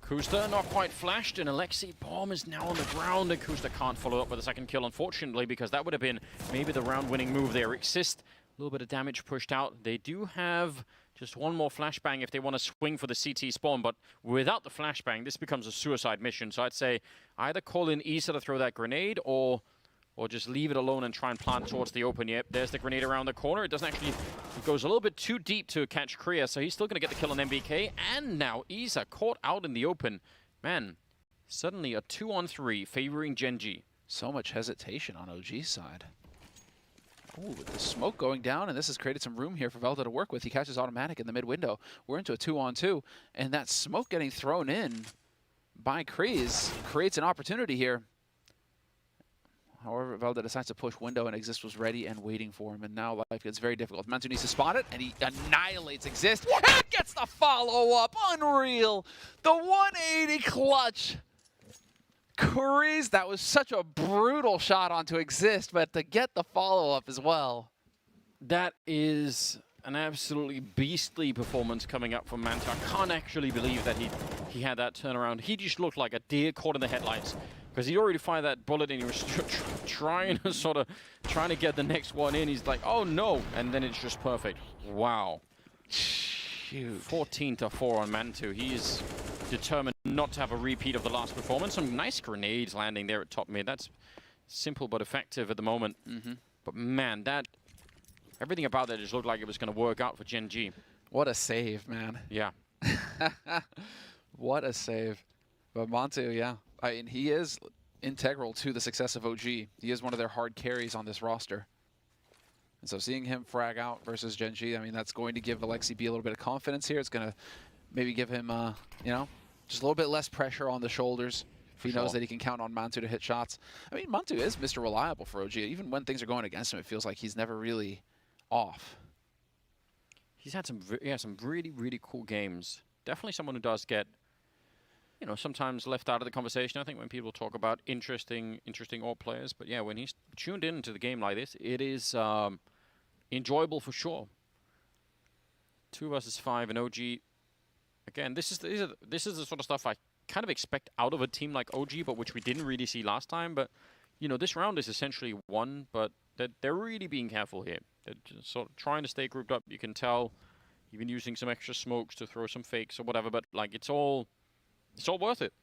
[SPEAKER 6] Kusta not quite flashed, and Alexei Bomb is now on the ground, and Kusta can't follow up with a second kill, unfortunately, because that would have been maybe the round-winning move there. Exist, a little bit of damage pushed out. They do have just one more flashbang if they want to swing for the CT spawn, but without the flashbang, this becomes a suicide mission. So I'd say either call in Isa to throw that grenade, or just leave it alone and try and plant towards the open. Yep, there's the grenade around the corner. It doesn't actually... It goes a little bit too deep to catch Kriya, so he's still going to get the kill on MBK. And now Isa caught out in the open. Man, suddenly a 2-on-3 favoring Gen.G.
[SPEAKER 5] So much hesitation on OG's side. Oh, with the smoke going down, and this has created some room here for Velda to work with. He catches automatic in the mid-window. We're into a 2-on-2, and that smoke getting thrown in by Kreeze creates an opportunity here. However, Velda decides to push window, and Exist was ready and waiting for him, and now life gets very difficult. Mantu needs to spot it, and he annihilates Exist, and gets the follow-up. Unreal! The 180 clutch. Kreeze, that was such a brutal shot onto Exist, but to get the follow-up as well.
[SPEAKER 6] That is an absolutely beastly performance coming up from Mantu. I can't actually believe that he had that turnaround. He just looked like a deer caught in the headlights. Because he already fired that bullet and he was trying to get the next one in. He's like, oh no, and then it's just perfect. Wow.
[SPEAKER 5] Shoot.
[SPEAKER 6] 14-4 on Mantu. He's determined not to have a repeat of the last performance. Some nice grenades landing there at top mid. That's simple but effective at the moment. But man, everything about that just looked like it was going to work out for Gen.G.
[SPEAKER 5] What a save, man.
[SPEAKER 6] Yeah.
[SPEAKER 5] What a save. But Mantu, yeah. I mean, he is integral to the success of OG. He is one of their hard carries on this roster. And so seeing him frag out versus Gen.G, I mean, that's going to give Alexei B a little bit of confidence here. It's going to maybe give him, you know, just a little bit less pressure on the shoulders if he knows that he can count on Mantu to hit shots. I mean, Mantu is Mr. Reliable for OG. Even when things are going against him, it feels like he's never really off.
[SPEAKER 6] He's had some really, really cool games. Definitely someone who does get, you know, sometimes left out of the conversation, I think, when people talk about interesting AWP players. But yeah, when he's tuned into the game like this, it is enjoyable for sure. 2 versus 5 and OG. Again, this is the sort of stuff I kind of expect out of a team like OG, but which we didn't really see last time. But you know, this round is essentially won, but they're really being careful here. They're just sort of trying to stay grouped up. You can tell, even using some extra smokes to throw some fakes or whatever. But like, it's all worth it.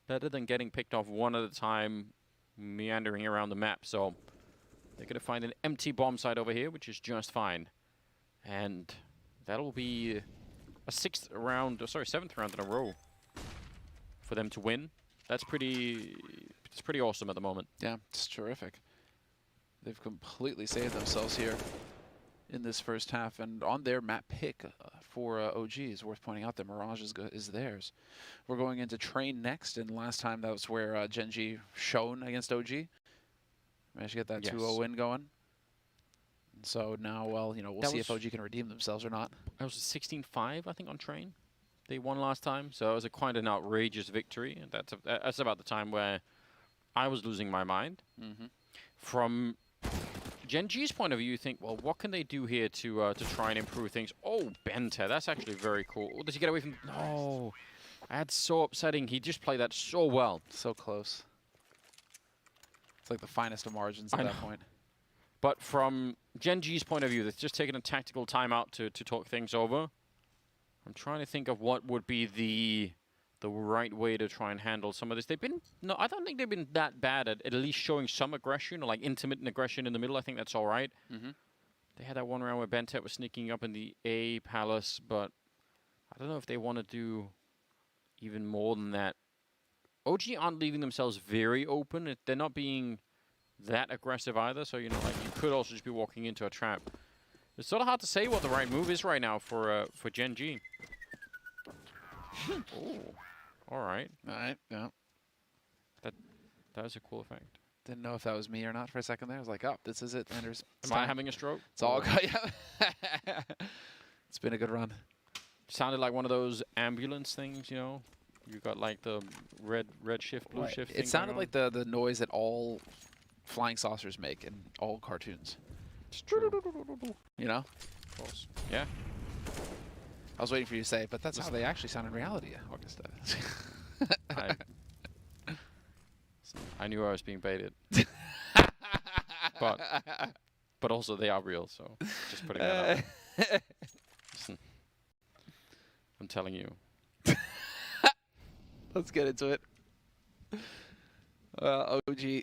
[SPEAKER 6] Better than getting picked off one at a time, meandering around the map. So they're going to find an empty bomb site over here, which is just fine. And that'll be a 7th round in a row for them to win. It's pretty awesome at the moment.
[SPEAKER 5] Yeah, it's terrific. They've completely saved themselves here in this first half, and on their map pick for OG is worth pointing out that Mirage is theirs. We're going into Train next, and last time that was where Gen.G shone against OG. Managed to get that 2-0 win going. And so now, well, you know, we'll see if OG can redeem themselves or not.
[SPEAKER 6] That was 16-5, I think, on Train. They won last time, so it was quite an outrageous victory. And that's about the time where I was losing my mind. From Gen.G's point of view, you think, well, what can they do here to try and improve things? Oh, Bente, that's actually very cool. Oh, does he get away from... No. That's so upsetting. He just played that so well.
[SPEAKER 5] So close. It's like the finest of margins at that point.
[SPEAKER 6] But from Gen.G's point of view, they've just taken a tactical timeout to talk things over. I'm trying to think of what would be the right way to try and handle some of this. They've been... No, I don't think they've been that bad at least showing some aggression, or like intermittent aggression in the middle. I think that's all right. They had that one round where Bentet was sneaking up in the A palace, but I don't know if they want to do even more than that. OG aren't leaving themselves very open. They're not being that aggressive either, so, you know, like, you could also just be walking into a trap. It's sort of hard to say what the right move is right now for Gen.G. Oh, all right.
[SPEAKER 5] All right, yeah.
[SPEAKER 6] That was a cool effect.
[SPEAKER 5] Didn't know if that was me or not for a second there. I was like, oh, this is it, Anders.
[SPEAKER 6] Am I having a stroke?
[SPEAKER 5] It's all good. Yeah. It's been a good run.
[SPEAKER 6] Sounded like one of those ambulance things, you know? You got like the red shift, blue shift thing.
[SPEAKER 5] It sounded like the noise that all flying saucers make in all cartoons.
[SPEAKER 6] It's true.
[SPEAKER 5] You know?
[SPEAKER 6] Of course. Yeah.
[SPEAKER 5] I was waiting for you to say it, but that's how they actually sound in reality, Augusta.
[SPEAKER 6] I knew I was being baited. but also they are real, so just putting that out. Listen, I'm telling you.
[SPEAKER 5] Let's get into it. OG,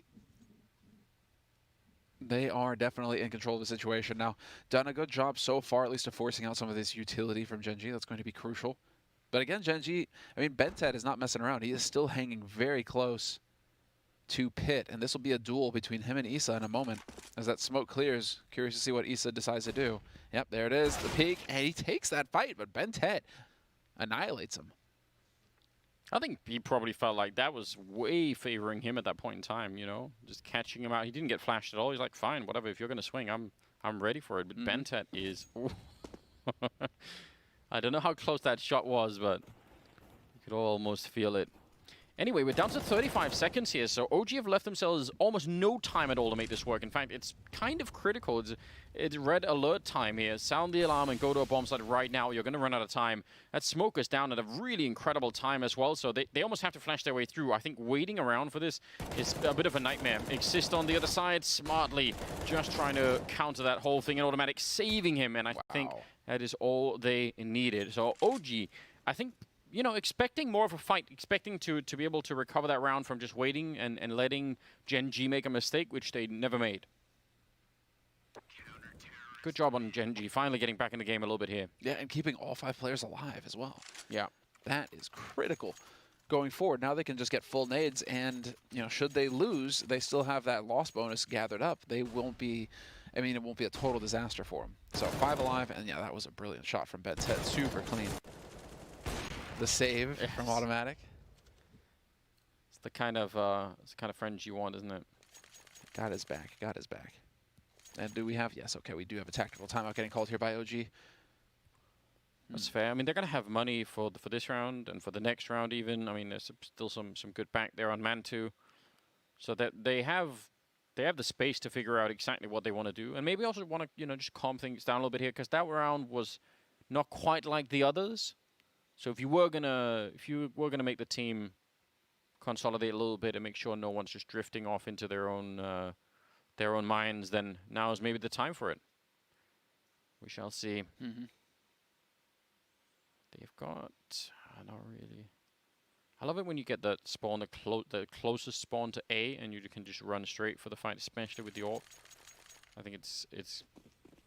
[SPEAKER 5] they are definitely in control of the situation now. Done a good job so far, at least of forcing out some of this utility from Gen.G. That's going to be crucial. But again, Gen.G, I mean, Bentet is not messing around. He is still hanging very close to Pit, and this will be a duel between him and Issa in a moment. As that smoke clears, curious to see what Issa decides to do. Yep, there it is, the peek, and he takes that fight, but Bentet annihilates him.
[SPEAKER 6] I think he probably felt like that was way favoring him at that point in time, you know? Just catching him out. He didn't get flashed at all. He's like, fine, whatever. If you're going to swing, I'm ready for it. But Bentet is... I don't know how close that shot was, but you could almost feel it. Anyway, we're down to 35 seconds here, so OG have left themselves almost no time at all to make this work. In fact, it's kind of critical. It's red alert time here. Sound the alarm and go to a bomb site right now. You're going to run out of time. That smoke is down at a really incredible time as well, so they almost have to flash their way through. I think waiting around for this is a bit of a nightmare. Exist on the other side smartly, just trying to counter that whole thing, and automatic saving him, and I think that is all they needed. So OG, I think... You know, expecting more of a fight, expecting to be able to recover that round from just waiting and letting Gen.G make a mistake, which they never made. Good job on Gen.G, finally getting back in the game a little bit here.
[SPEAKER 5] Yeah, and keeping all 5 players alive as well.
[SPEAKER 6] Yeah.
[SPEAKER 5] That is critical going forward. Now they can just get full nades, and, you know, should they lose, they still have that loss bonus gathered up. They won't be... I mean, it won't be a total disaster for them. So 5 alive, and yeah, that was a brilliant shot from Bentet. Super clean. The save from automatic.
[SPEAKER 6] It's the kind of friends you want, isn't it?
[SPEAKER 5] Got his back. Got his back. And do we have? Yes. Okay, we do have a tactical timeout getting called here by OG.
[SPEAKER 6] That's fair. I mean, they're gonna have money for this round and for the next round even. I mean, there's still some good back there on Mantu, so that they have the space to figure out exactly what they want to do, and maybe also want to just calm things down a little bit here, because that round was not quite like the others. So if you were gonna make the team consolidate a little bit and make sure no one's just drifting off into their own minds, then now is maybe the time for it. We shall see. They've got not really. I love it when you get that spawn, the closest spawn to A, and you can just run straight for the fight, especially with the AWP. I think it's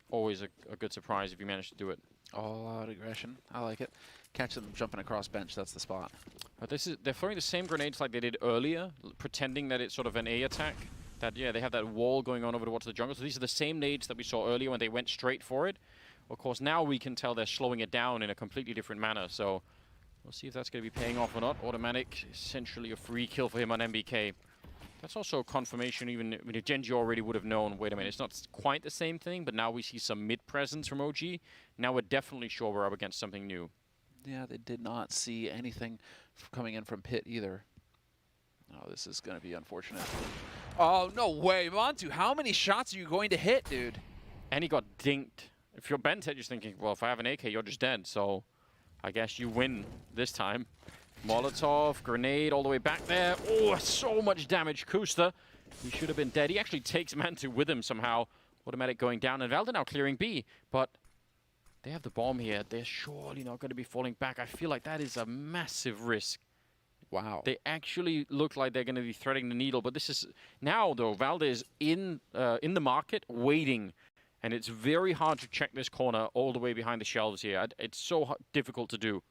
[SPEAKER 6] always a good surprise if you manage to do it.
[SPEAKER 5] All out aggression. I like it. Catch them jumping across bench. That's the spot.
[SPEAKER 6] But they're throwing the same grenades like they did earlier, pretending that it's sort of an A attack. That they have that wall going on over towards the jungle. So these are the same nades that we saw earlier when they went straight for it. Of course, now we can tell they're slowing it down in a completely different manner. So we'll see if that's going to be paying off or not. Automatic, essentially a free kill for him on MBK. That's also confirmation, even if Gen.G already would have known, wait a minute, it's not quite the same thing, but now we see some mid-presence from OG. Now we're definitely sure we're up against something new.
[SPEAKER 5] Yeah, they did not see anything coming in from Pit either. Oh, this is going to be unfortunate. Oh, no way. Montu, how many shots are you going to hit, dude?
[SPEAKER 6] And he got dinked. If you're Bent, you're just thinking, well, if I have an AK, you're just dead. So I guess you win this time. Molotov, grenade all the way back there. Oh, so much damage. Kusta, he should have been dead. He actually takes Mantu with him somehow. Automatic going down, and Valda now clearing B. But they have the bomb here. They're surely not going to be falling back. I feel like that is a massive risk.
[SPEAKER 5] Wow.
[SPEAKER 6] They actually look like they're going to be threading the needle. But this is now, though, Valda is in the market waiting. And it's very hard to check this corner all the way behind the shelves here. It's so difficult to do.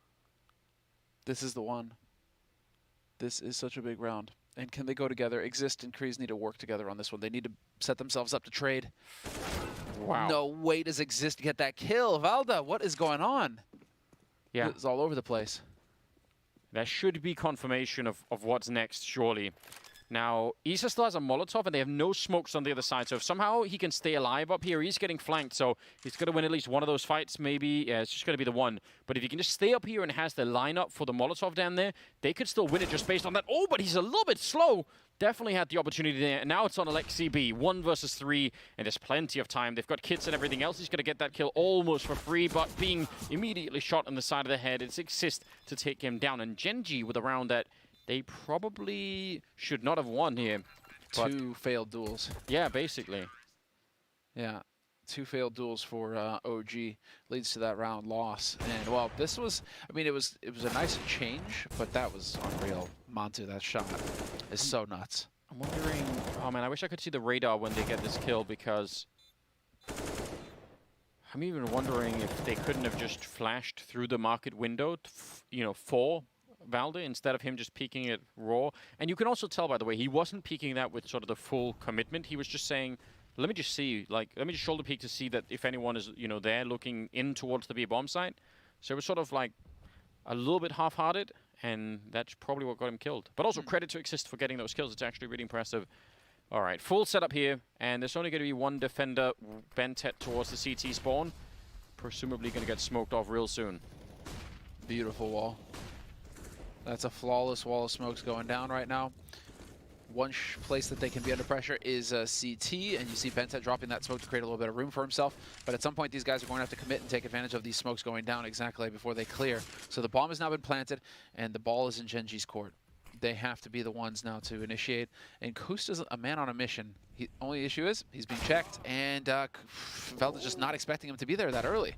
[SPEAKER 5] This is the one. This is such a big round. And can they go together? Exist and Kreese need to work together on this one. They need to set themselves up to trade.
[SPEAKER 6] Wow.
[SPEAKER 5] No way does Exist get that kill. Valda, what is going on?
[SPEAKER 6] Yeah.
[SPEAKER 5] It's all over the place.
[SPEAKER 6] There should be confirmation of what's next, surely. Now, Isa still has a Molotov, and they have no smokes on the other side. So if somehow he can stay alive up here, he's getting flanked. So he's going to win at least one of those fights, maybe. Yeah, it's just going to be the one. But if he can just stay up here and has the lineup for the Molotov down there, they could still win it just based on that. Oh, but he's a little bit slow. Definitely had the opportunity there. And now it's on Alexi B. 1 versus 3, and there's plenty of time. They've got kits and everything else. He's going to get that kill almost for free, but being immediately shot on the side of the head. It's Exist to take him down. And Gen.G with a round that they probably should not have won here.
[SPEAKER 5] Two failed duels.
[SPEAKER 6] Yeah, basically.
[SPEAKER 5] Yeah, 2 failed duels for OG leads to that round loss. And well, this was, I mean, it was a nice change, but that was unreal. Montu, that shot is so nuts.
[SPEAKER 6] I'm wondering, oh man, I wish I could see the radar when they get this kill, because I'm even wondering if they couldn't have just flashed through the market window, for Valda instead of him just peeking it raw. And you can also tell, by the way, he wasn't peeking that with sort of the full commitment. He was just saying, let me just see, like, let me just shoulder peek to see that if anyone is, there looking in towards the B bomb site. So it was sort of like a little bit half-hearted, and that's probably what got him killed. But also credit to Exist for getting those kills. It's actually really impressive. All right, full setup here, and there's only going to be one defender bent towards the CT spawn. Presumably going to get smoked off real soon.
[SPEAKER 5] Beautiful wall. That's a flawless wall of smokes going down right now. One place that they can be under pressure is CT, and you see Bentet dropping that smoke to create a little bit of room for himself. But at some point, these guys are going to have to commit and take advantage of these smokes going down exactly before they clear. So the bomb has now been planted, and the ball is in Gen.G's court. They have to be the ones now to initiate. And Kusta's a man on a mission. Only issue is he's being checked, and Velda's just not expecting him to be there that early.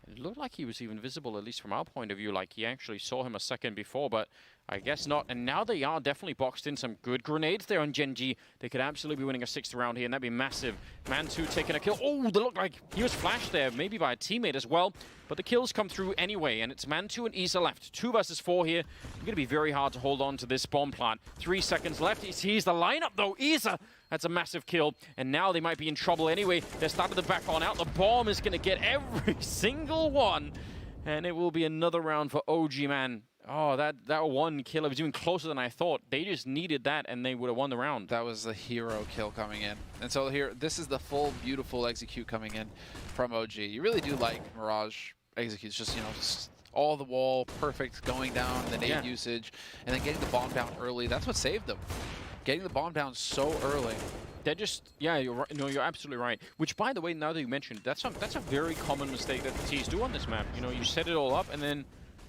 [SPEAKER 6] It looked like he was even visible, at least from our point of view, like he actually saw him a second before, but I guess not. And now they are definitely boxed in. Some good grenades there on Gen.G. They could absolutely be winning a 6th round here, and that'd be massive. Mantu taking a kill. Oh, they look like he was flashed there, maybe by a teammate as well. But the kills come through anyway, and it's Mantu and Isa left. 2 versus 4 here. It's going to be very hard to hold on to this bomb plant. 3 seconds left. He sees the lineup, though. Isa, that's a massive kill. And now they might be in trouble anyway. They're starting to back on out. The bomb is going to get every single one. And it will be another round for OG, man. Oh, that one kill, it was even closer than I thought. They just needed that, and they would have won the round.
[SPEAKER 5] That was the hero kill coming in. And so here, this is the full, beautiful execute coming in from OG. You really do like Mirage executes, just, just all the wall, perfect, going down, the nade usage, and then getting the bomb down early. That's what saved them. Getting the bomb down so early.
[SPEAKER 6] They're just, yeah, you're right. No, you're absolutely right. Which, by the way, now that you mentioned, that's a very common mistake that the T's do on this map. You set it all up, and then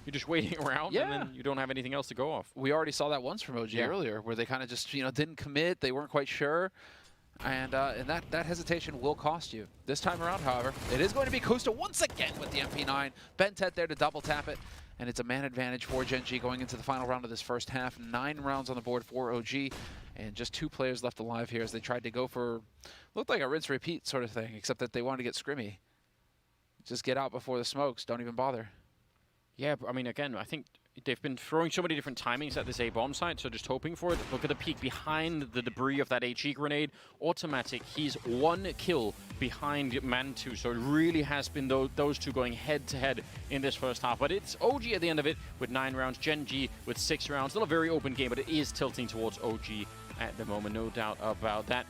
[SPEAKER 6] you're just waiting around, and then you don't have anything else to go off.
[SPEAKER 5] We already saw that once from OG earlier, where they kind of just, didn't commit. They weren't quite sure. And that hesitation will cost you. This time around, however, it is going to be Kusta once again with the MP9. Bentet there to double tap it. And it's a man advantage for Gen.G going into the final round of this first half. 9 rounds on the board for OG. And just 2 players left alive here as they tried to go for, looked like a rinse-repeat sort of thing, except that they wanted to get scrimmy. Just get out before the smokes. Don't even bother.
[SPEAKER 6] Yeah, I mean, again, I think they've been throwing so many different timings at this A-bomb site, so just hoping for it. Look at the peek behind the debris of that HE grenade. Automatic, he's 1 kill behind Mantu, so it really has been those two going head-to-head in this first half. But it's OG at the end of it with 9 rounds, Gen.G with 6 rounds. Still a very open game, but it is tilting towards OG at the moment, no doubt about that.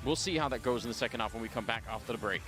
[SPEAKER 6] We'll see how that goes in the second half when we come back after the break.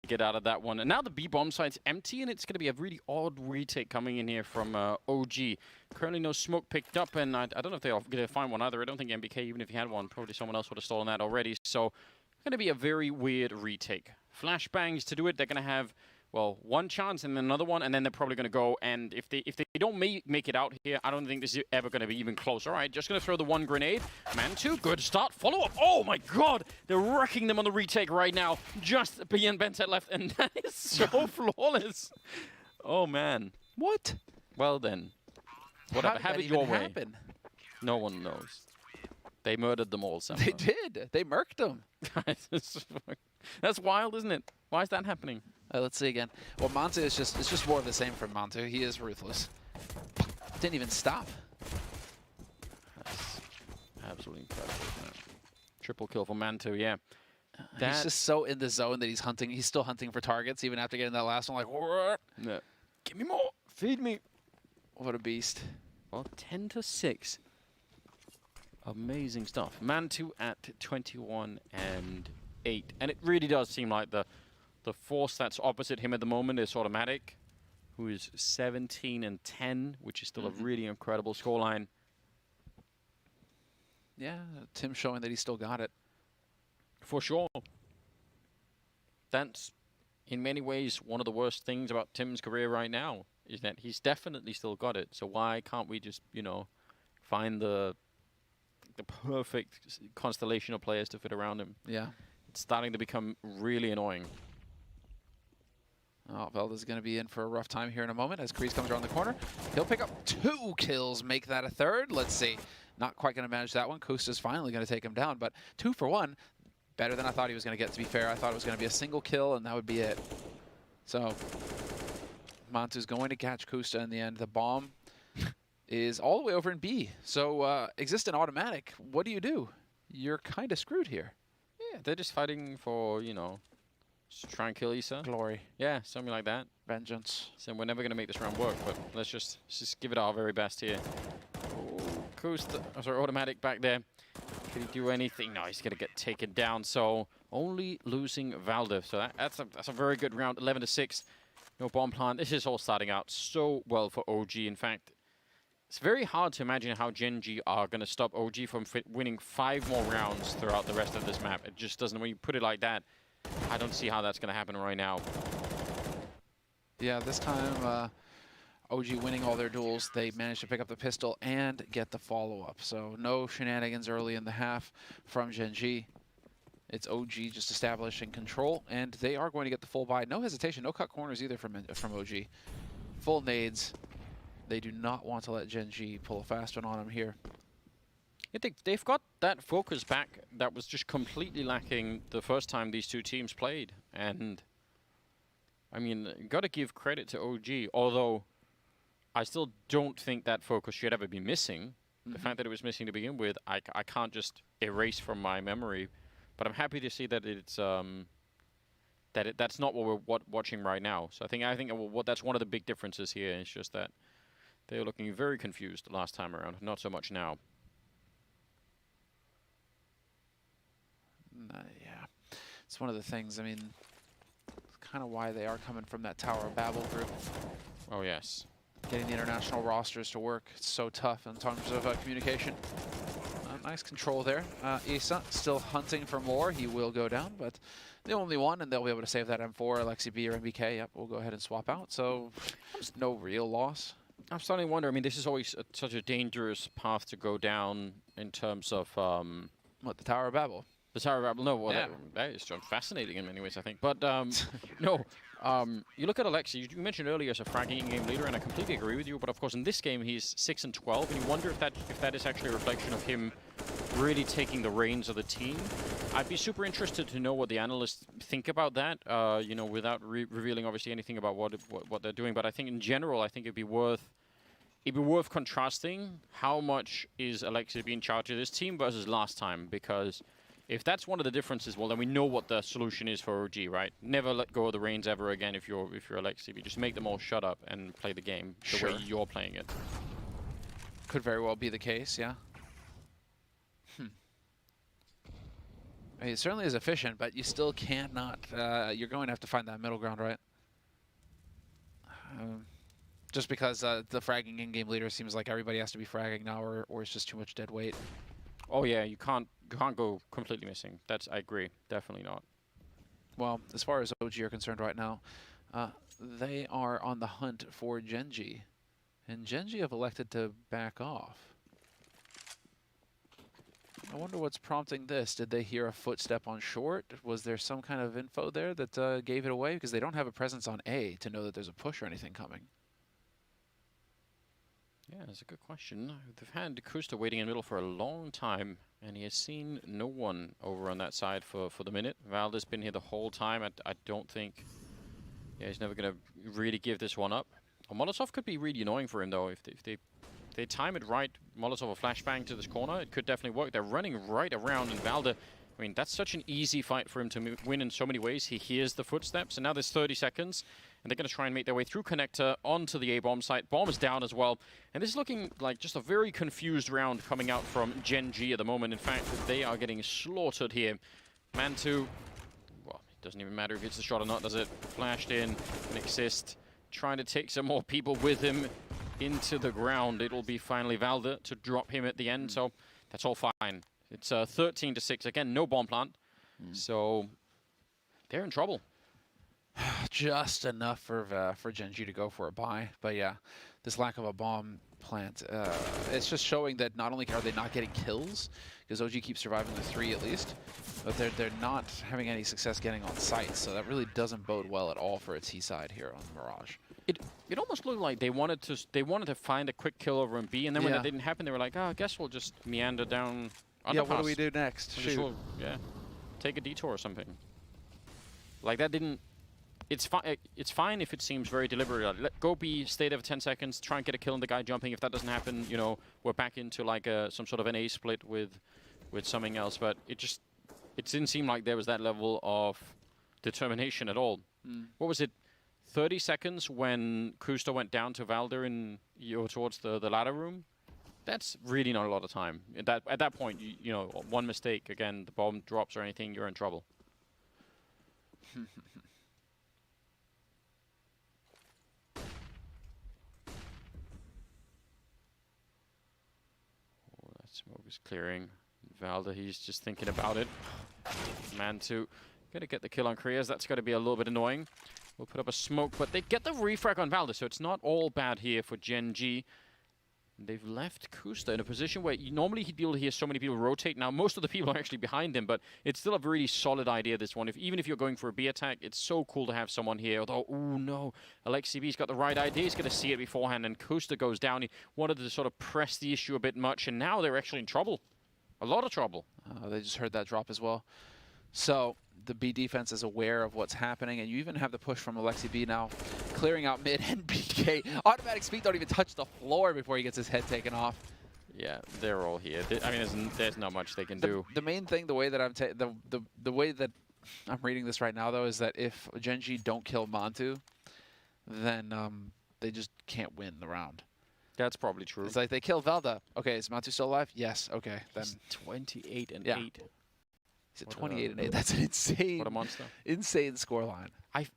[SPEAKER 6] get out of that one. And now the B bomb site's empty, and it's going to be a really odd retake coming in here from OG. Currently no smoke picked up, and I don't know if they're going to find one either. I don't think MBK, even if he had one, probably someone else would have stolen that already. So going to be a very weird retake. Flashbangs to do it, they're going to have, well, one chance and then another one, and then they're probably going to go. And if they don't make it out here, I don't think this is ever going to be even close. All right, just going to throw the one grenade. Man2, good start. Follow up. Oh my God, they're wrecking them on the retake right now. Just beyond Bentet left, and that is so flawless. Oh man.
[SPEAKER 5] What?
[SPEAKER 6] Well then, whatever. Have it your way.
[SPEAKER 5] Happen?
[SPEAKER 6] No one knows. They murdered them all somehow.
[SPEAKER 5] They did. They murked them.
[SPEAKER 6] That's wild, isn't it? Why is that happening?
[SPEAKER 5] Let's see again. Well, Monte is it's just more of the same from Monte. He is ruthless. Didn't even stop.
[SPEAKER 6] That's absolutely incredible, isn't it? Triple kill for Manto, yeah.
[SPEAKER 5] He's just so in the zone that he's hunting. He's still hunting for targets even after getting that last one. Like, what?
[SPEAKER 6] No. Give me more. Feed me.
[SPEAKER 5] What a beast.
[SPEAKER 6] Well, 10-6. Amazing stuff. Mantu at 21 and 8. And it really does seem like the force that's opposite him at the moment is Automatic, who is 17 and 10, which is still a really incredible scoreline.
[SPEAKER 5] Yeah, Tim showing that he still got it.
[SPEAKER 6] For sure. That's, in many ways, one of the worst things about Tim's career right now, is that he's definitely still got it. So why can't we just, you know, find the perfect constellation of players to fit around him?
[SPEAKER 5] Yeah.
[SPEAKER 6] It's starting to become really annoying.
[SPEAKER 5] Oh, Velda's going to be in for a rough time here in a moment as Kreese comes around the corner. He'll pick up 2 kills, make that a 3rd. Let's see. Not quite going to manage that one. Kusta's finally going to take him down, but 2 for 1. Better than I thought he was going to get, to be fair. I thought it was going to be a single kill, and that would be it. So, Mantu's going to catch Kusta in the end. The bomb is all the way over in B. So, Exist and Automatic, what do? You're kind of screwed here.
[SPEAKER 6] Yeah, they're just fighting for, you know, just try and kill Issa.
[SPEAKER 5] Glory.
[SPEAKER 6] Yeah, something like that.
[SPEAKER 5] Vengeance.
[SPEAKER 6] So we're never going to make this round work, but let's just give it our very best here. Oh, Kusta, sorry, Automatic back there. Can he do anything? No, he's going to get taken down. So only losing Valdiv. So that's a very good round. 11-6. No bomb plant. This is all starting out so well for OG. In fact, it's very hard to imagine how Gen.G are going to stop OG from winning 5 more rounds throughout the rest of this map. It just doesn't. When you put it like that, I don't see how that's going to happen right now.
[SPEAKER 5] Yeah, this time OG winning all their duels. They managed to pick up the pistol and get the follow-up. So no shenanigans early in the half from Gen.G. It's OG just establishing control, and they are going to get the full buy. No hesitation, no cut corners either from OG. Full nades. They do not want to let Gen.G pull a fast one on them here.
[SPEAKER 6] Yeah, they've got that focus back that was just completely lacking the first time these two teams played. And, I mean, you got to give credit to OG, although I still don't think that focus should ever be missing. The fact that it was missing to begin with, I can't just erase from my memory. But I'm happy to see that it's that's not what we're watching right now. So I think that's one of the big differences here. It's just that they were looking very confused last time around, not so much now.
[SPEAKER 5] Yeah, it's one of the things. I mean, it's kind of why they are coming from that Tower of Babel group.
[SPEAKER 6] Oh yes.
[SPEAKER 5] Getting the international rosters to work, it's so tough in terms of communication. Nice control there. Issa still hunting for more. He will go down, but the only one, and they'll be able to save that M4, Alexi B or MBK. Yep, we'll go ahead and swap out. So no real loss.
[SPEAKER 6] I'm starting to wonder. I mean, this is always such a dangerous path to go down in terms of
[SPEAKER 5] what, the Tower of Babel?
[SPEAKER 6] The Tower of Babel. No, well,
[SPEAKER 5] yeah.
[SPEAKER 6] that is just fascinating in many ways, I think. But no. You look at Alexi, you mentioned earlier as a fragging in-game leader, and I completely agree with you, but of course in this game he's 6 and 12, and you wonder if that is actually a reflection of him really taking the reins of the team. I'd be super interested to know what the analysts think about that, you know, without revealing obviously anything about what they're doing, but I think in general, I think it'd be worth contrasting how much is Alexi being charged to this team versus last time, because if that's one of the differences, well, then we know what the solution is for OG, right? Never let go of the reins ever again if you're Alexi. You just make them all shut up and play the game the way you're playing it.
[SPEAKER 5] Could very well be the case, yeah. I mean, it certainly is efficient, but you still can't not. You're going to have to find that middle ground, right? Just because the fragging in-game leader seems like everybody has to be fragging now, or it's just too much dead weight.
[SPEAKER 6] Oh yeah, you can't go completely missing. I agree, definitely not.
[SPEAKER 5] Well, as far as OG are concerned right now, they are on the hunt for Gen.G, and Gen.G have elected to back off. I wonder what's prompting this. Did they hear a footstep on short? Was there some kind of info there that gave it away? Because they don't have a presence on A to know that there's a push or anything coming.
[SPEAKER 6] Yeah, that's a good question. They've had Kusta waiting in the middle for a long time, and he has seen no one over on that side for the minute. Valda's been here the whole time. I don't think... Yeah, he's never going to really give this one up. Well, Molotov could be really annoying for him, though. If they time it right, Molotov or flashbang to this corner, it could definitely work. They're running right around, and Valda... I mean, that's such an easy fight for him to win in so many ways. He hears the footsteps, and now there's 30 seconds, and they're going to try and make their way through Connector onto the A-bomb site. Bomb is down as well, and this is looking like just a very confused round coming out from Gen.G at the moment. In fact, they are getting slaughtered here. Man2, well, it doesn't even matter if it's a shot or not, does it? Flashed in, an assist, trying to take some more people with him into the ground. It'll be finally Valda to drop him at the end, so that's all fine. It's 13-6. Again, no bomb plant. So they're in trouble.
[SPEAKER 5] Just enough for Gen.G to go for a buy. But yeah, this lack of a bomb plant, it's just showing that not only are they not getting kills, because OG keeps surviving the 3 at least, but they're not having any success getting on site. So that really doesn't bode well at all for a T side here on Mirage.
[SPEAKER 6] It almost looked like they wanted to find a quick kill over in B, and then when that didn't happen, they were like, oh, I guess we'll just meander down.
[SPEAKER 5] Yeah, what do we do next? Shoot.
[SPEAKER 6] Yeah, take a detour or something. Like that didn't. It's fine. It's fine if it seems very deliberate. Let go B, stay there for 10 seconds, try and get a kill on the guy jumping. If that doesn't happen, you know, we're back into like some sort of an A split with something else. But it didn't seem like there was that level of determination at all. What was it? 30 seconds when Kusta went down to Valda in towards the ladder room. That's really not a lot of time. At that point, you know, one mistake, again, the bomb drops or anything, you're in trouble. That smoke is clearing. Valda, he's just thinking about it. Man2, gonna get the kill on Krias. That's gonna be a little bit annoying. We'll put up a smoke, but they get the refrag on Valda, so it's not all bad here for Gen.G. They've left Kusta in a position where normally he'd be able to hear so many people rotate. Now, most of the people are actually behind him, but it's still a really solid idea, this one. Even if you're going for a B attack, it's so cool to have someone here. Although, oh no, AlexiB's got the right idea. He's going to see it beforehand, and Kusta goes down. He wanted to sort of press the issue a bit much, and now they're actually in trouble. A lot of trouble.
[SPEAKER 5] They just heard that drop as well. So the B defense is aware of what's happening, and you even have the push from AlexiB now, clearing out mid, and BK. Automatic speed don't even touch the floor before he gets his head taken off.
[SPEAKER 6] Yeah, they're all here. I mean, there's not much they can do.
[SPEAKER 5] The main thing, the way that I'm reading this right now, though, is that if Gen.G don't kill Mantu, then they just can't win the round.
[SPEAKER 6] That's probably true.
[SPEAKER 5] It's like they kill Valda. Okay, is Mantu still alive? Yes. Okay, then.
[SPEAKER 6] He's 28 and 8.
[SPEAKER 5] He's at 28 and 8. That's an insane.
[SPEAKER 6] What a monster.
[SPEAKER 5] Insane scoreline.
[SPEAKER 6] I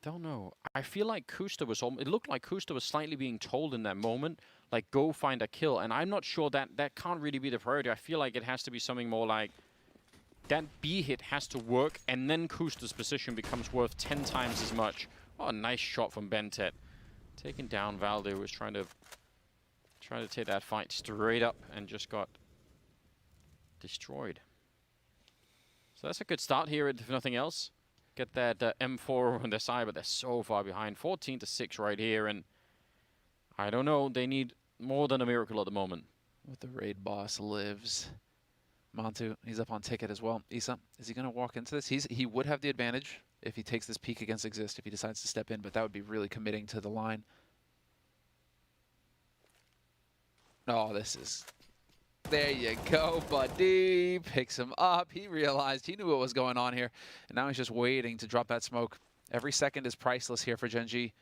[SPEAKER 6] don't know. I feel like Kusta was. It looked like Kusta was slightly being told in that moment, like, go find a kill. And I'm not sure that can't really be the priority. I feel like it has to be something more like that B hit has to work, and then Kusta's position becomes worth 10 times as much. Oh, a nice shot from Bentet. Taking down Valde, was trying to take that fight straight up and just got destroyed. So that's a good start here, if nothing else. Get that M4 on their side, but they're so far behind. 14-6 right here, and I don't know. They need more than a miracle at the moment.
[SPEAKER 5] With the raid boss lives. Mantu, he's up on ticket as well. Isa, is he going to walk into this? He would have the advantage if he takes this peek against Exist, if he decides to step in, but that would be really committing to the line. Oh, this is... There you go, buddy. Picks him up. He realized, he knew what was going on here. And now he's just waiting to drop that smoke. Every second is priceless here for Gen.G.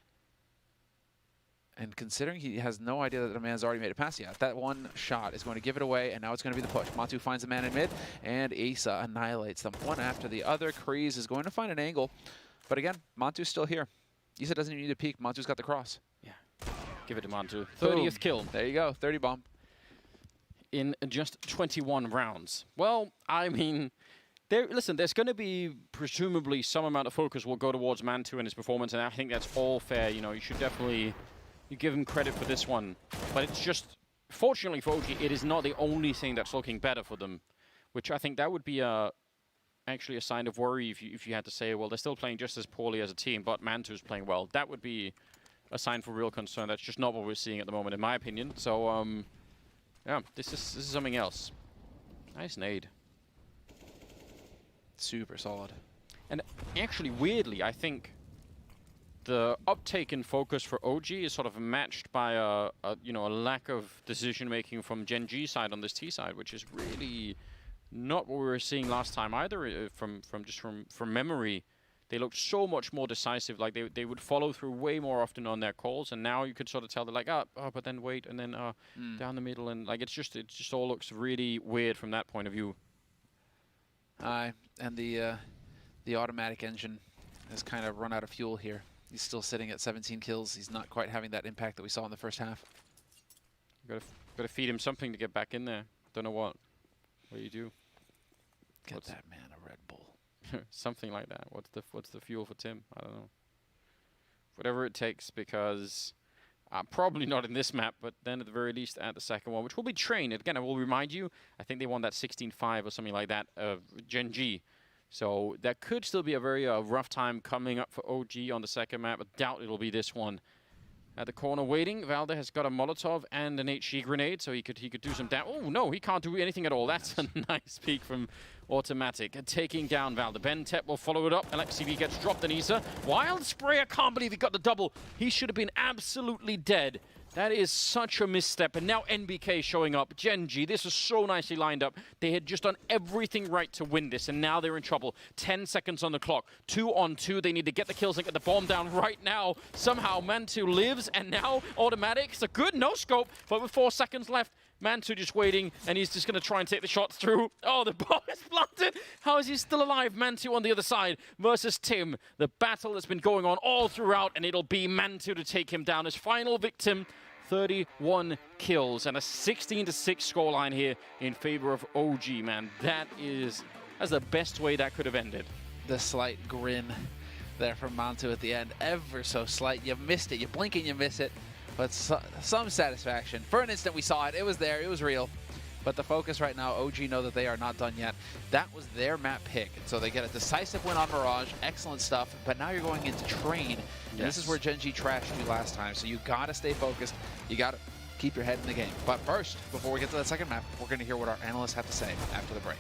[SPEAKER 5] And considering he has no idea that the man's already made it past yet, that one shot is going to give it away, and now it's going to be the push. Mantu finds the man in mid, and Isa annihilates them one after the other. Kreese is going to find an angle, but again, Mantu's still here. Isa doesn't even need to peek. Mantu's got the cross.
[SPEAKER 6] Yeah, give it to Mantu. 30th kill.
[SPEAKER 5] There you go, 30 bomb.
[SPEAKER 6] In just 21 rounds. Well, I mean, listen, there's going to be presumably some amount of focus will go towards Mantu and his performance, and I think that's all fair. You know, you should definitely give him credit for this one. But it's just, fortunately for OG, it is not the only thing that's looking better for them, which I think that would be actually a sign of worry if you had to say, well, they're still playing just as poorly as a team, but Mantu's playing well. That would be a sign for real concern. That's just not what we're seeing at the moment, in my opinion. So, yeah, this is something else. Nice nade.
[SPEAKER 5] Super solid.
[SPEAKER 6] And actually, weirdly, I think the uptake in focus for OG is sort of matched by a lack of decision making from Gen.G side on this T side, which is really not what we were seeing last time either. From memory, they looked so much more decisive. Like they would follow through way more often on their calls, and now you could sort of tell they're like, oh, but then wait, and then down the middle, and like it just all looks really weird from that point of view.
[SPEAKER 5] And the automatic engine has kind of run out of fuel here. He's still sitting at 17 kills. He's not quite having that impact that we saw in the first half.
[SPEAKER 6] Gotta feed him something to get back in there. Don't know what. What do you do?
[SPEAKER 5] Get that man a Red Bull.
[SPEAKER 6] Something like that. What's the fuel for Tim? I don't know. Whatever it takes, because probably not in this map, but then at the very least at the second one, which will be Train. Again, I will remind you, I think they won that 16-5 or something like that of Gen.G. So that could still be a very rough time coming up for OG on the second map, but doubt it'll be this one. At the corner waiting, Valde has got a Molotov and an HE grenade, so he could do some damage. Oh no, he can't do anything at all. That's a nice peek from Automatic. Taking down Valde. Bentep will follow it up. LXCV gets dropped on Isa. Wild Spray, I can't believe he got the double. He should have been absolutely dead. That is such a misstep. And now NBK showing up. Gen.G, this is so nicely lined up. They had just done everything right to win this, and now they're in trouble. 10 seconds on the clock. 2 on 2. They need to get the kills and get the bomb down right now. Somehow Mantu lives, and now Automatic. It's a good no-scope, but with 4 seconds left, Mantu just waiting, and he's just going to try and take the shots through. Oh, the bomb is planted. How is he still alive? Mantu on the other side versus Tim. The battle that's been going on all throughout, and it'll be Mantu to take him down. His final victim, 31 kills, and a 16-6 scoreline here in favor of OG, man. That's the best way that could have ended.
[SPEAKER 5] The slight grin there from Mantu at the end. Ever so slight. You missed it. You blink and you miss it. But some satisfaction. For an instant, we saw it. It was there. It was real. But the focus right now, OG know that they are not done yet. That was their map pick. So they get a decisive win on Mirage. Excellent stuff. But now you're going into Train. And this is where Gen.G trashed you last time. So you got to stay focused. You got to keep your head in the game. But first, before we get to that second map, we're going to hear what our analysts have to say after the break.